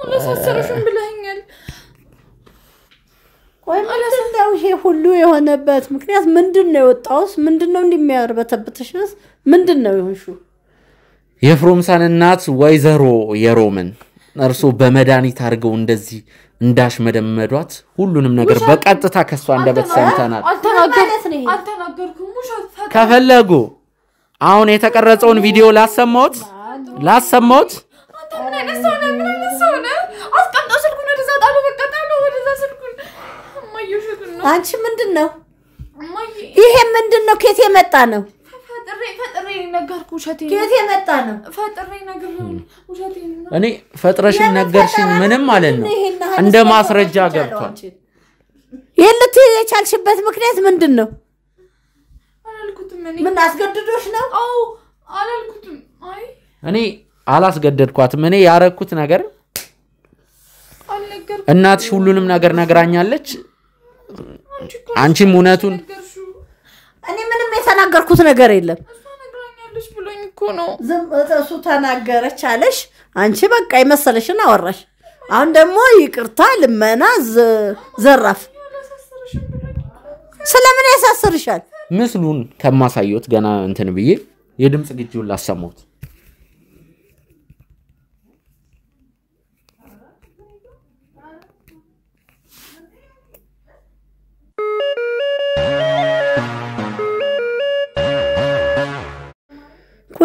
አላሳሰርሽም ብለኸኛል ወይ ምንድነው ይሄ ሁሉ የሆነበት ምክንያት ምንድነው የወጣውስ ምንድነው እንደሚያርበተብትሽስ ምንድነው ይሆንሹ የፍሮምሳን እናት ወይዘሮ የሮምን እርሶ በመድኃኒት አድርገው እንደዚህ እንዳሽ መደመዷት ሁሉንም ነገር በቀጥታ ከሷ እንደበት ሰምተናል አልተናገርኩም ውሸት ከፈለጉ አሁን የተቀረጸውን ቪዲዮ ላሰማዎት ምን አይነት ሰው ነህ አስቀምጠው ስልኩን ወደዛ ጣለው በቃ ጣለው ወደዛ ስልኩን እማዬ ውሸቱን ነው አንቺ ምንድነው እማዬ ይሄ ምንድነው ከየት የመጣ ነው ፈጥሬ ነገርኩ ውሸቴን ከየት የመጣ ነው ፈጥሬ ነገርኩ ውሸቴን ነው እኔ ፈጥረሽን ነገርሽኝ ምንም ማለት ነው እንደ ማስረጃ ገብቷል የልት የቻልሽበት ምክንያት ምንድነው አላልኩትም ምን አስገድዶሽ ነው አው አላልኩትም አይ እኔ አላስገደድኳትም እኔ ያረኩት ነገር አልነገርኩም እናትሽ ሁሉንም ነገር ነግራኛለች አንቺም እውነቱን እኔ ምንም የተናገርኩት ነገር የለም እሷ ነግራኛለች ብሎኝ እኮ ነው እሱ ተናገረች አለሽ አንቺ በቃ ይመሰለሽን አወራሽ አሁን ደግሞ ይቅርታ ልመና ዘራፍ ስለምን ያሳስርሻል ምስሉን ከማሳየት ገና እንትን ብዬ የድምጽ ግጅውን ላሰማሁት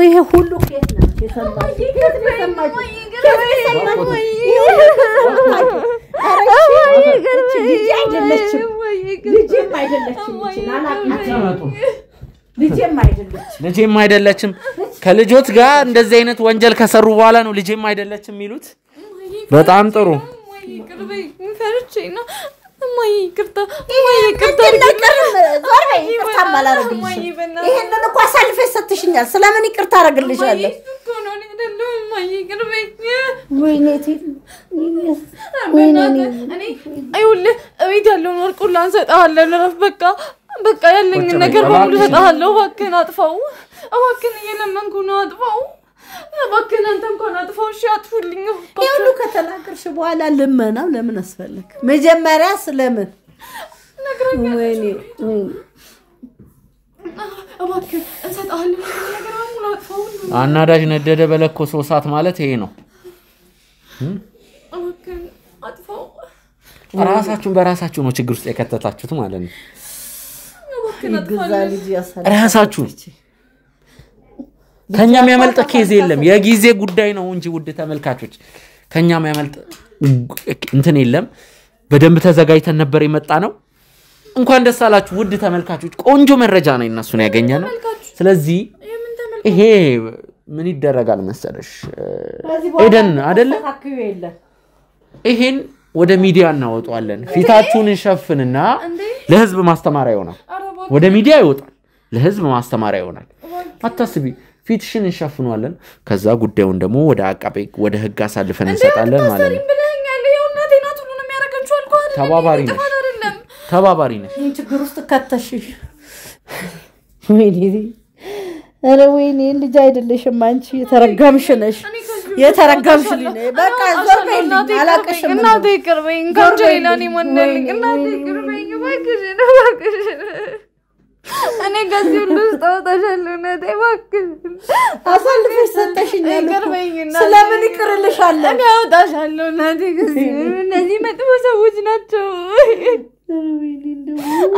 ይሄ ሁሉ ከየት ነው የሰማሽ ልጄም አይደለችም ከልጆት ጋር እንደዚህ አይነት ወንጀል ከሰሩ በኋላ ነው ልጄም አይደለችም የሚሉት በጣም ጥሩ ይቅርታ ይሄንን እኮ አሳልፈሽ ሰጥሽኛል ስለምን ይቅርታ አረግልሻለሁ አይውልህ እቤት ያለውን ወርቁን ላንሰጣለሁ ለራስ በቃ ያለኝን ነገር በሙሉ ሰጣለሁ እባክህን አጥፋው እባክህን እየለመንኩ ነው አጥፋው እባክህን አንተ እንኳን አጥፋው እሺ አጥፉልኝ ይሁሉ ከተናገርሽ በኋላ ልመናው ለምን አስፈልግ መጀመሪያ ስለምን ነግረኛ ወይኔ እባክህ እንሰጣለን ነገር አሁን አጥፋው አናዳጅ ነደደ በለኮሰው እሳት ማለት ይሄ ነው እባክህን አጥፋው ራሳችሁን በራሳችሁ ነው ችግር ውስጥ የከተታችሁት ማለት ነው እባክህን ግዛ አጥፋው ልጅ ያሳለ ራሳችሁ ከኛም ያመልጥ ኬዝ የለም የጊዜ ጉዳይ ነው እንጂ ውድ ተመልካቾች ከኛም ያመልጥ እንትን የለም በደንብ ተዘጋጅተን ነበር የመጣ ነው እንኳን ደስ አላችሁ ውድ ተመልካቾች ቆንጆ መረጃ ነው እናሱን ያገኘነው ስለዚህ ይሄ ምን ይደረጋል መሰለሽ ኤደን አይደለ ይሄን ወደ ሚዲያ እናወጣለን ፊታችሁን እንሸፍንና ለህዝብ ማስተማሪያ ይሆናል ወደ ሚዲያ ይወጣል ለህዝብ ማስተማሪያ ይሆናል አታስቢ ፊትሽን እንሸፍኗለን ከዛ ጉዳዩን ደግሞ ወደ አቃቤ ወደ ህግ አሳልፈን እንሰጣለን ማለት ነው ተባባሪ ነሽ ችግር ውስጥ ከተሽ ወይኔ አረ ወይኔ ልጅ አይደለሽም አንቺ የተረጋምሽ ነሽ የተረጋምሽ ልጅ በቃ ዞርበኝ አላቀሽም እናቴ ይቅርበኝ ካንጀላኒ ማንነልኝ እናቴ ይቅርበኝ ባክሽ እኔ ከዚህ ሁሉ ስታወጣሻለሁ እናቴ ባክሽ አሳልፈሽ ሰጠሽኛል ስለምን ይቅርልሻለሁ እኔ አወጣሻለሁ እናቴ ከዚህ እነዚህ መጥፎ ሰዎች ናቸው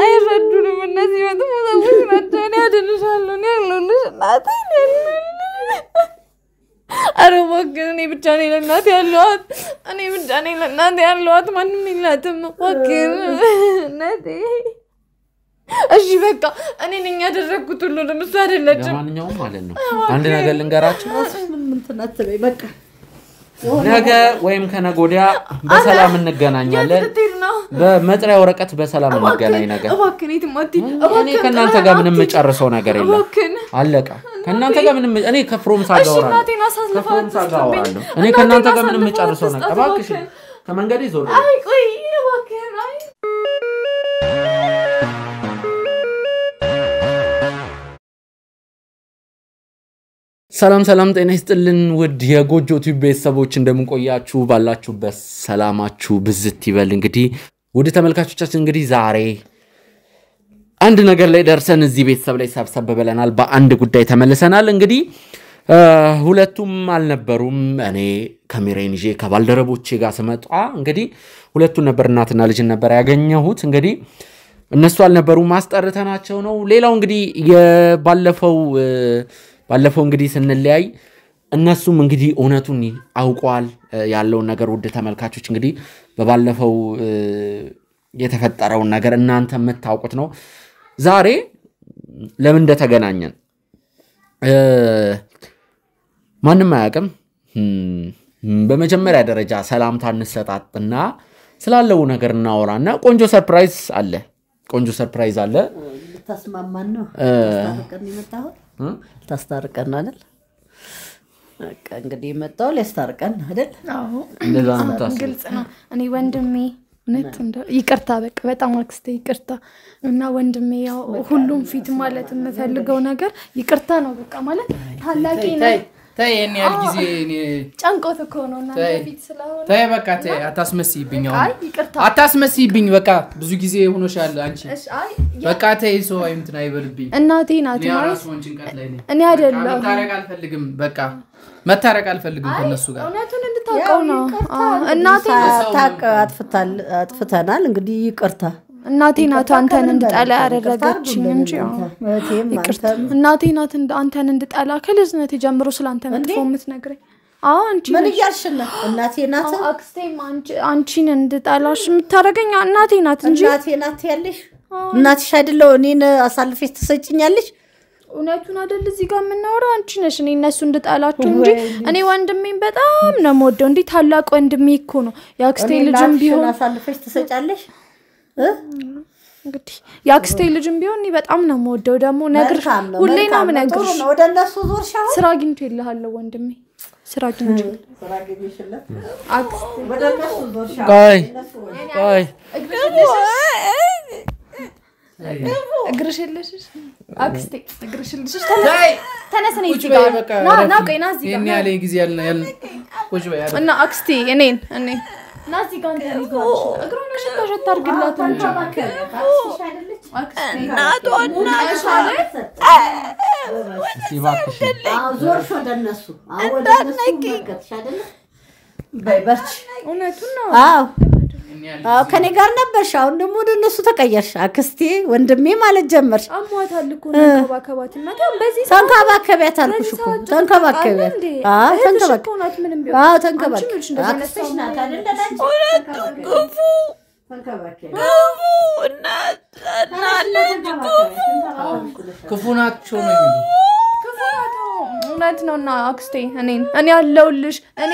አይረዱንም እነዚህ መጥፎ ሰዎች ናቸው እኔ አድንሻለሁ እኔ ያለሁልሽ እናቴ ኧረ እባክህ እኔ ብቻ ነኝ ለእናቴ ያለኋት እኔ ብቻ ነኝ ለእናቴ ያለኋት ማንም የላትም እባክህ እናቴ እሺ በቃ እኔ ነኝ ያደረኩት ሁሉንም እሱ አይደለችም ለማንኛውም ማለት ነው አንድ ነገር ልንገራችሁ ምን ተናተበይ በቃ ነገ ወይም ከነጎዲያ በሰላም እንገናኛለን በመጥሪያ ወረቀት በሰላም እንገናኝ ነገ እባክህ እኔ ትማቲ እኔ ከናንተ ጋር ምንም ጨርሰው ነገር የለም አለቃ ከናንተ ጋር ምንም እኔ ከፍሮምሳ ጋር አወራለሁ እኔ ከናንተ ጋር ምንም ጨርሰው ነገር እባክሽ ከመንገዴ ዞር አይ ቆይ እባክህ አይ ሰላም ጤና ይስጥልን ውድ የጎጆ ቲዩብ ቤተሰቦች እንደምን ቆያችሁ ባላችሁበት ሰላማችሁ ብዝት ይበል እንግዲህ ውድ ተመልካቾቻችን እንግዲህ ዛሬ አንድ ነገር ላይ ደርሰን እዚህ ቤተሰብ ላይ ሰብሰብ ብለናል በአንድ ጉዳይ ተመልሰናል እንግዲህ ሁለቱም አልነበሩም እኔ ካሜራዬን ይዤ ከባልደረቦቼ ጋር ስመጣ እንግዲህ ሁለቱን ነበር እናትና ልጅን ነበር ያገኘሁት እንግዲህ እነሱ አልነበሩም ማስጠርተናቸው ነው ሌላው እንግዲህ ባለፈው እንግዲህ ስንለያይ እነሱም እንግዲህ ኦነቱን አውቀዋል ያለው ነገር ውድ ተመልካቾች እንግዲህ በባለፈው የተፈጠረው ነገር እናንተ የምታውቁት ነው ዛሬ ለምን እንደተገናኘን ማንንም አያውቅም በመጀመሪያ ደረጃ ሰላምታ እንሰጣጥና ስላለው ነገር እናወራና ቆንጆ ሰርፕራይዝ አለ ተስማማን ነው ታስታርቀን ይመጣው ታስታርቀን አይደል በቃ እንግዲህ መጣው ለስታርቀን አይደል አዎ እንደዛ ነው ግልጽ ነው እኔ ወንድሜ ነት ይቅርታ በቃ በጣም አክስቴ ይቅርታ እና ወንድሜ ያው ሁሉም ፊት ማለት የምፈልገው ነገር ይቅርታ ነው በቃ ማለት ታላቂ ነው ታይ እኔ ያል ጊዜ እኔ ጫንቆት እኮ ነው እና ፊት ስለሆነ ታይ በቃ ታይ አታስመስይብኝ አይ ይቅርታ አታስመስይብኝ በቃ ብዙ ጊዜ ሆኖሻል አንቺ እሺ አይ በቃ ታይ ሰው አይምትና ይበልብኝ እናቴ ናት ማለት እኔ አይደለም መታረቅ አልፈልግም ከነሱ ጋር እውነቱን እንድታውቀው ነው እናቴ አጥፍተናል እንግዲህ ይቅርታ እናቴ ናት አንተን እንድጠላ ያደረገችኝ እንጂ ይቅርታ እናቴ ናት አንተን እንድጠላ ከልጅነቴ ጀምሮ ስላንተ መጥፎ የምትነግረኝ አዎ አንቺ ምን እያልሽ ነው እናቴ ናት አክስቴም አንቺን እንድጠላሽ የምታረገኝ እናቴ ናት እንጂ እናቴ ናት ያለሽ እናትሽ አይደለው እኔን አሳልፈሽ ትሰጭኛለሽ እውነቱን አይደል እዚህ ጋር የምናወራው አንቺ ነሽ እኔ እነሱ እንድጣላችሁ እንጂ እኔ ወንድሜን በጣም ነው የምወደው እንዴ ታላቅ ወንድሜ እኮ ነው ያክስቴ ልጅም ቢሆን አሳልፈሽ ትሰጫለሽ እንግዲህ ያክስቴ ልጅም ቢሆን እኔ በጣም ነው የምወደው ደግሞ ነግርሽ ሁሌ ነው የምነግርሽ ወደ እነሱ ዞርሻው ስራ አግኝቶ ይልሃል ወንድሜ ስራ አግኝቶ አክስቴ ወደ እነሱ ዞርሻው ቆይ እግርሽልሽ አክስቴ እግርሽልሽ ተነስ ነኝ እዚህ ጋር ና ቆይና እዚህ ጋር እኔ ያለኝ ጊዜ ያልን ቁጭ በይ እና አክስቴ እኔን ና እዚህ ጋር እግሩን ሸታ አድርግላት እንጂ እናቷና ሲባክሽ ዞር ወደነሱ ወደነሱ መከተሽ አይደለ በይበርች እውነቱን ነው ከኔ ጋር ነበርሽ አሁን ደግሞ ወደነሱ ተቀየርሽ አክስቴ ወንድሜ ማለት ጀመርሽ አሟታል እኮ ተንከባከባትና በዚህ ተንከባከቢያት አልኩሽ እኮ ተንከባከቢያት ተንከባከቢያት አክስትሽ ናት አይደል ተንከባከቢያት ክፉ ናቸው ነው የሚሉ እውነት ነውና አክስቴ እኔ ያለውልሽ እኔ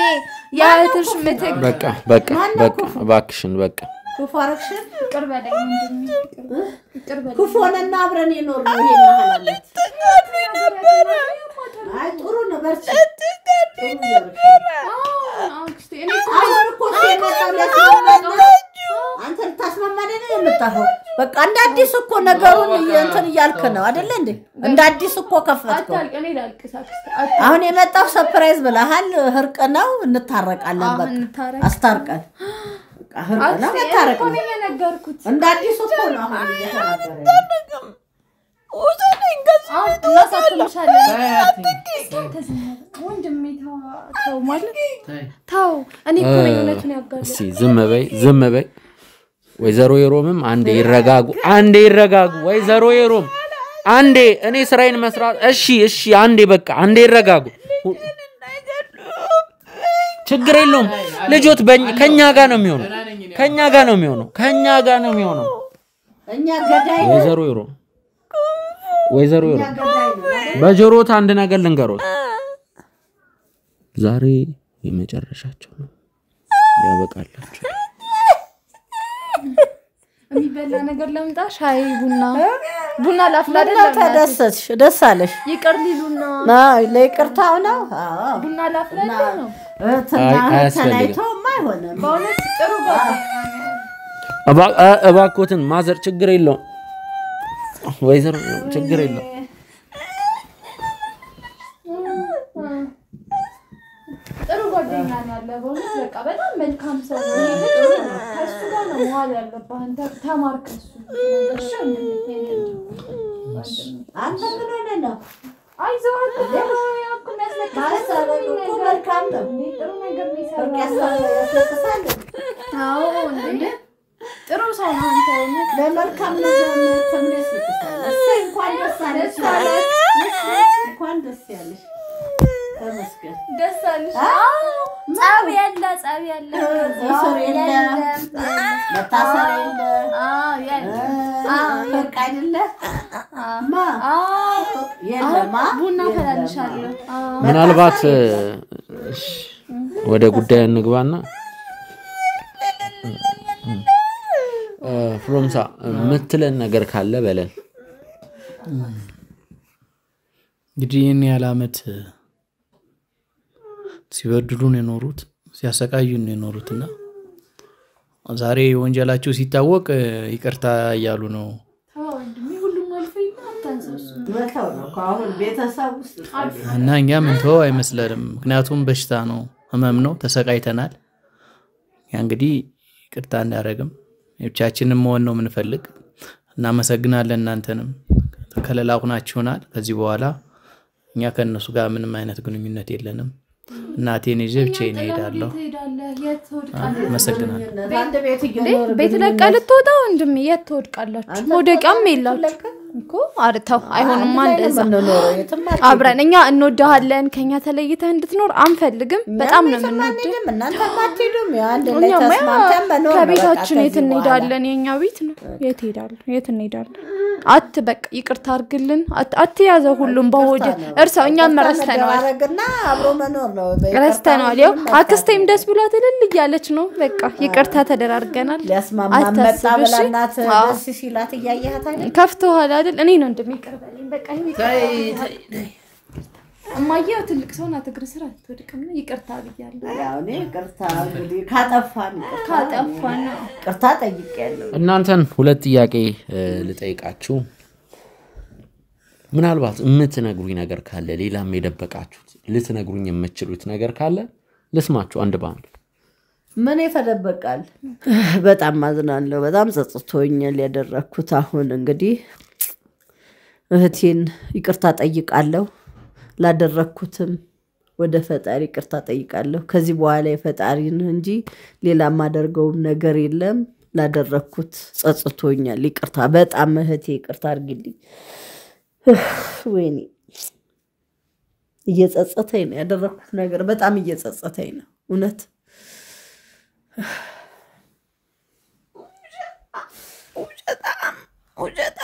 ያትሽ ምትክ በቃ እባክሽን በቃ ኩፋርክሽን ቅርበለኝ ኩፎንና አብረን ይኖር ነው ይሄን ያህላለት አይ ጥሩ ነው በርቺ አክስቴ እኔ እኮ አንተ ታስማማኝ ነው የምታፈው በቃ እንደ አዲስ እኮ ነገሩን እንትን ያልከ ነው አይደል እንዴ እንደ አዲስ እኮ ከፈትከው እኔ ላልቅስ አክስቴ አሁን የመጣው ሰርፕራይዝ ብለሃል ህርቅ ነው እንታረቃለን በቃ አስታርቀን በቃ ህርቅ ነው እንታረቅ ነው ነገርኩት እንደ አዲስ እኮ ነው አሁን እየተናገረ ወሰነኝ እናሳትምሻለን ወንድሜ ተው ማለት ተው እኔ እኮ ነው እውነቱን ያጋለጥ እስቲ ዝም በይ ወይዘሮ የሮምም አንዴ ይረጋጉ ወይዘሮ የሮም አንዴ እኔ ስራዬን መስራት እሺ አንዴ በቃ አንዴ ይረጋጉ ችግር የለውም ልጆት ከኛ ጋር ነው የሚሆነው ከኛ ጋር ነው የሚሆነው እኛ ገዳይ ወይዘሮ የሮም በጆሮት አንድ ነገር ልንገሮት ዛሬ የመጨረሻቸው ነው ያበቃላችሁ የሚበላ ነገር ለምጣ ሻይ ቡና ላፍላደ ተደሰትሽ ደስ አለሽ ይቅር ሊሉና ለይቅርታው ነው ቡና ላፍላደ ነው ተናይተው ማይሆነ በእውነት ጥሩ ጓደኛ እባክዎትን ማዘር ችግር የለውም ወይዘሮ ችግር የለውም ጥሩ ጓደኛ ነው ያለ በእውነት በቃ በጣም መልካም ሰው ነው እሱ ጋር ነው መዋል ያለብህ አንተ ተማርክ እሱ አንተ ምን ሆነ ነው አይዞህ ያኩን ያስለቅሳል እኮ መልካም ነው ጥሩ ነገር ነው ይሰራል እንዴ ጥሩ ሰው ነው አንተ ለመልካም ነገር ተምረስ ይስጣል እንኳን ደስ ያለሽ ተመስገን ደስ አለሽ ጻብ ያለ ሰር የለ መታሰር የለ ፈርቅ አይደለ የለማ ቡና ፈላልሻለሁ ምናልባት ወደ ጉዳይ እንግባና ፍሮምሳ ምትለን ነገር ካለ በለን እንግዲህ እኔ ያላመት ሲበድሉን የኖሩት ሲያሰቃዩን የኖሩትና ዛሬ ወንጀላቸው ሲታወቅ ይቅርታ ያያሉ ነው ሁሉም አልፈይ አታንሳሱ መተው ነው አሁን ቤተሰብ ውስጥ እና እኛ ምን ተው አይመስልም ምክንያቱም በሽታ ነው ህመም ነው ተሰቃይተናል ያ እንግዲህ ይቅርታ እንዳያረግም የብቻችንን መሆን ነው ምንፈልግ እና መሰግናለን እናንተንም ተከለላቁናችሁናል ከዚህ በኋላ እኛ ከነሱ ጋር ምንም አይነት ግንኙነት የለንም እናቴን ይዤ ብቻዬን ሄዳለሁ መሰግናለሁ አንድ ቤት ይገኛል ቤት ለቀልት ተወጣ ወንድም የተወድቃላችሁ ወደቂያም የላችሁ እኮ አርታው አይሆንም እንደዛ አብረን እኛ እንወደሃለን ከኛ ተለይተህ እንድትኖር አንፈልግም በጣም ነው የምንወደው እናንተ ማትሄዱም ያ አንድ ላይ ተስማምተን መኖር ከቤታችን የት እንሄዳለን የኛ ቤት ነው የት እንሄዳለን በቃ ይቅርታ አርግልን አትያዘው ሁሉም በሆድ እርሳው እኛም ረስተናል አረግና አብሮ መኖር ነው ረስተናል ያው አክስቴም ደስ ብሏት እልል እያለች ነው በቃ ይቅርታ ተደራርገናል ሊያስማማ መጣ ብላናት ደስ ሲላት እያያታል ከፍተዋል አይደል እኔ ነው እንደሚቀርበልኝ በቃ ይሄ እማዬው ትልቅ ሰው ናት እግር ስራ አትወድቅም ይቅርታ ብያለሁ ያው እኔ ይቅርታ እንግዲህ ካጠፋን ይቅርታ ጠይቄያለሁ እናንተን ሁለት ጥያቄ ልጠይቃችሁ ምናልባት የምትነግሩኝ ነገር ካለ ሌላም የደበቃችሁት ልትነግሩኝ የምትችሉት ነገር ካለ ልስማችሁ አንድ ባንድ ምን ይፈደበቃል በጣም ማዝናለሁ በጣም ጸጽቶኛል ያደረኩት አሁን እንግዲህ እህቴን ይቅርታ ጠይቃለሁ ላደረኩትም ወደ ፈጣሪ ይቅርታ ጠይቃለሁ ከዚህ በኋላ የፈጣሪን እንጂ ሌላ ማደርገው ነገር የለም ላደረኩት ጸጽቶኛል ይቅርታ በጣም እህቴ ይቅርታ አድርጊልኝ ወይኔ እየጸጸተኝ ነው ያደረኩት ነገር በጣም እየጸጸተኝ ነው እውነት ውጀታ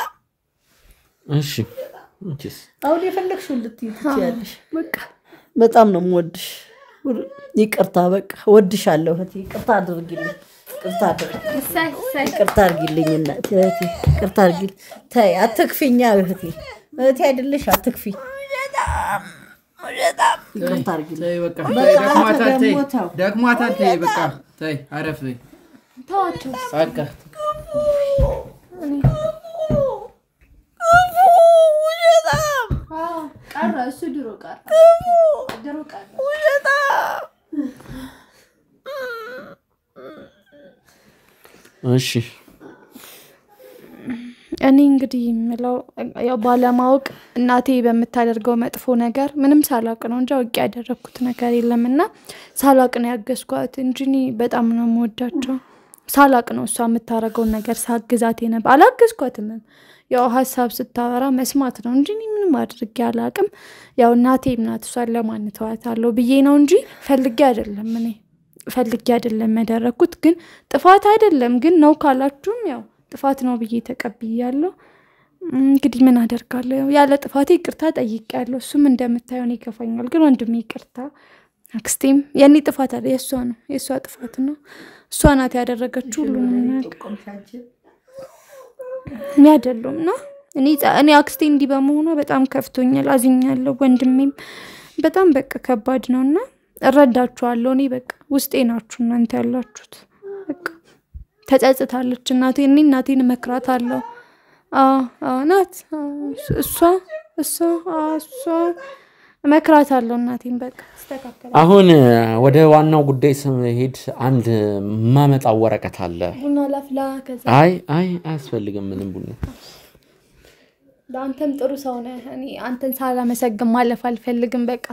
እሺ እንቺስ አሁን የፈለግሽው ልትይያለሽ በቃ በጣም ነው የምወድሽ ይቅርታ በቃ ወድሻለሁ እህቴ ይቅርታ አድርጊልኝ ይቅርታ አድርጊልኝ እናቴ እህቴ ይቅርታ አድርጊልኝ ተይ አትክፊኛ እህቴ አይደለሽ አትክፊ ይቅርታ አድርጊልኝ ተይ በቃ ደክሟታል ተይ በቃ ተይ አረፍ በይ ተዋቸው በቃ ቀረ እሱ ድሮ ቀረ እሺ እኔ እንግዲህ ምለው ያው ባለማወቅ እናቴ በመታደርገው መጥፎ ነገር ምንም ሳላቅ ነው እንጂ አውቄ ያደረኩት ነገር የለምና ሳላቅ ነው ያገስኳት እንጂ በጣም ነው የምወዳቸው ሳላቅ ነው እሷ የምታረገው ነገር ሳግዛት ነበር አላገስኳትም ያው ሐሳብ ስታወራ መስማት ነው እንጂ ምንም አድርጌ አላቅም ያው እናቴ እናት እሷን ለማንተዋታለሁ ብዬ ነው እንጂ ፈልጌ አይደለም ያደረኩት ግን ጥፋት አይደለም ግን ነው ካላችሁም ያው ጥፋት ነው ብዬ ተቀብያለሁ እንግዲህ ምን አደርጋለሁ ያለ ጥፋቴ ይቅርታ ጠይቄያለሁ እሱም እንደምታዩን ይከፋኛል ግን ወንድሜ ይቅርታ አክስቴም የኔ ጥፋት አይደል የሷ ጥፋት ነው እሷ ናት ያደረገችው ሁሉ ነው አይደለም ነው እኔ አክስቴ እንዲህ በመሆኗ በጣም ከፍቶኛል አዝኛለሁ ወንድሜም በጣም በቃ ከባድ ነውና እረዳችኋለሁ እኔ በቃ ውስጤ ናችሁ እናንተ ያላችሁት በቃ ተጸጽታለች እናቴን መክራታለሁ ናት እሷ መክራታለሁ እናቴን በቃ ተስተካከለ አሁን ወደ ዋናው ጉዳይ ስንሄድ አንድ ማመጣው ወረቀት አለ ቡና ላፍላ ከዛ አይ አያስፈልግም ምንም ቡና ዳንተም ጥሩ ሰው ነህ እኔ አንተን ሳላመሰግን ማለፍ አልፈልግም በቃ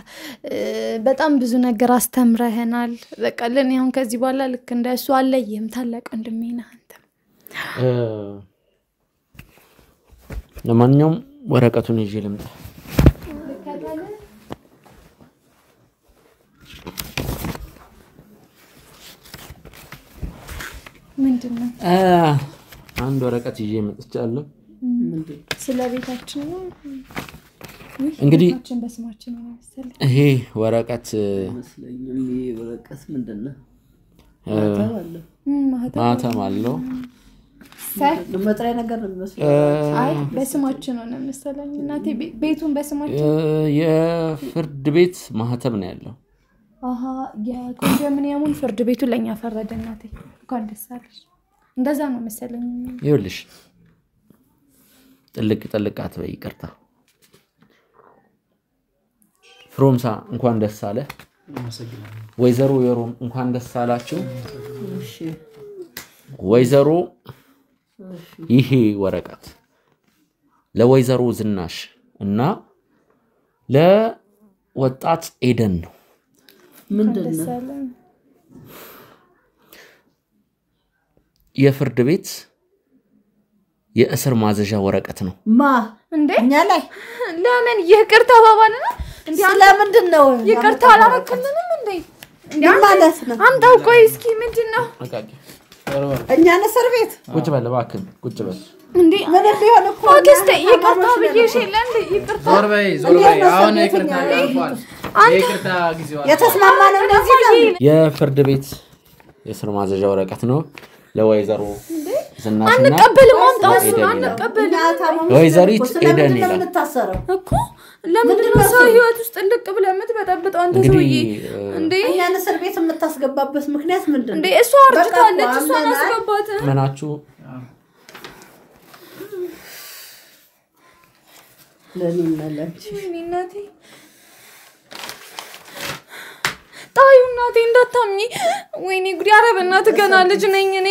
በጣም ብዙ ነገር አስተምረህናል በቃ ለኔ አሁን ከዚህ በኋላ ልክ እንደሱ አለየም ታላቅ ወንድሜ ነህ አንተ ለማንኛውም ወረቀቱን ይዤ ልምጣ ምንድነው አንድ ወረቀት ይዤ መጥቻለሁ ስለ ቤታችን ነው እንግዲህ በስማችን ነው መሰለኝ ይሄ ወረቀት መስለኝም ወረቀት ምንድነው ማህተም አለው ለመጥሪያ ነገር ነው መስለኝ አይ በስማችን ነው መሰለኝ እናቴ ቤቱን በስማችን የፍርድ ቤት ማህተም ነው ያለው የኮንዶሚኒየሙን ፍርድ ቤቱ ለኛ ፈረደ እናቴ እንኳን ደስ አለሽ እንደዛ ነው መሰለኝ ይኸውልሽ ጥልቅ አትበይ ይቅርታ ፍሮምሳ እንኳን ደስ አለ ወይዘሮ የሮም እንኳን ደስ አላችሁ እሺ ወይዘሮ ይሄ ወረቀት ለወይዘሮ ዝናሽ እና ለወጣት ኤደን ነው ምንድነው የፍርድ ቤት የእስር ማዘዣ ወረቀት ነው እንዴ እኛ ላይ ለምን ይቅርታ ባባልና እንዴ ስለምንድን ነው ይቅርታ አላረከልንም እንዴ ማለት ነው አንተው ቆይ እስኪ ምንድነው እኛ እስር ቤት ቁጭ በል እባክህ ቁጭ በል እንዴ ምን ቢሆን እኮ አክስቴ ይቅርታ ብዬሽ የለም ይቅርታ ዞር በይ አሁን ይቅርታ ያልኳል ይቅርታ ጊዜው የተስማማነው እንደዚህ ነው የፍርድ ቤት የእስር ማዘዣ ወረቀት ነው ለወይዘሮ ዝናሽና አንቀበልም አምጣው አንቀበልም ወይዘሪት ኤደን ይላል እኮ ለምንድን ነው ሰው ህይወት ውስጥ እንድቅ ብለህ የምትበጠብጠው አንተ ሰውዬ እንዴ እኛን እስር ቤት የምታስገባበት ምክንያት ምንድነው እንዴ እሷ አርጅታለች እሷን አስገባት ምናችሁ ለኒናለች እናቴ ታዩ እናቴ እንዳታምኚ ወይኔ ጉድ ኧረ በእናትህ ገና ልጅ ነኝ እኔ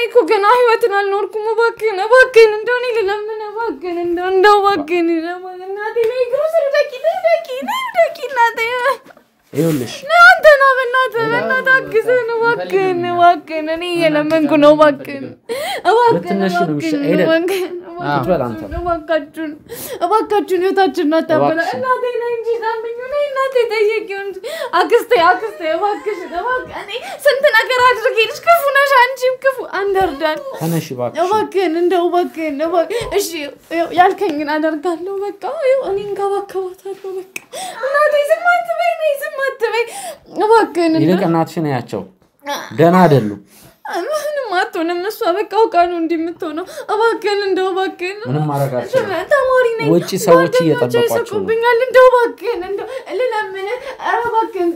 እኮ ገና ህይወትን አልኖርኩም እባክህን እንደው እኔ ልለምን እባክህን እንደው እባክህን እናቴ ነይ ግሩስር ደቂ እናቴ ይኸውልሽ አንተ ነው በእናትህ አግዘን እባክህን እኔ እየለመንኩ ነው እባክህን በትንሽ ነው ኤደን እባካችሁን ህይወታችንን አታበላ እናቴ ነይ እንጂ ዛምኝ ነይ እናቴ ጠይቂው እንጂ አክስቴ እባክሽ እኔ ስንት ነገር አድርጌልሽ ክፉ ነሽ አንቺም ክፉ አንደርዳን ተነሽ እባክህን እሺ ያልከኝን አደርጋለሁ በቃ እኔ እንከባከባታለሁ በቃ እናቴ ዝም አትበይ እባክህን ይልቅ እናትሽን ያቸው ደህና አይደሉም ምንም አትሆንም እሷ በቃ አውቃ ነው እንደምትሆነው እባክህን ምንም ማረጋችሁ ተማሪ ነኝ ወጪ ሰዎች እየጠበቋቸው ነው እባክህን ልለምን እባክህን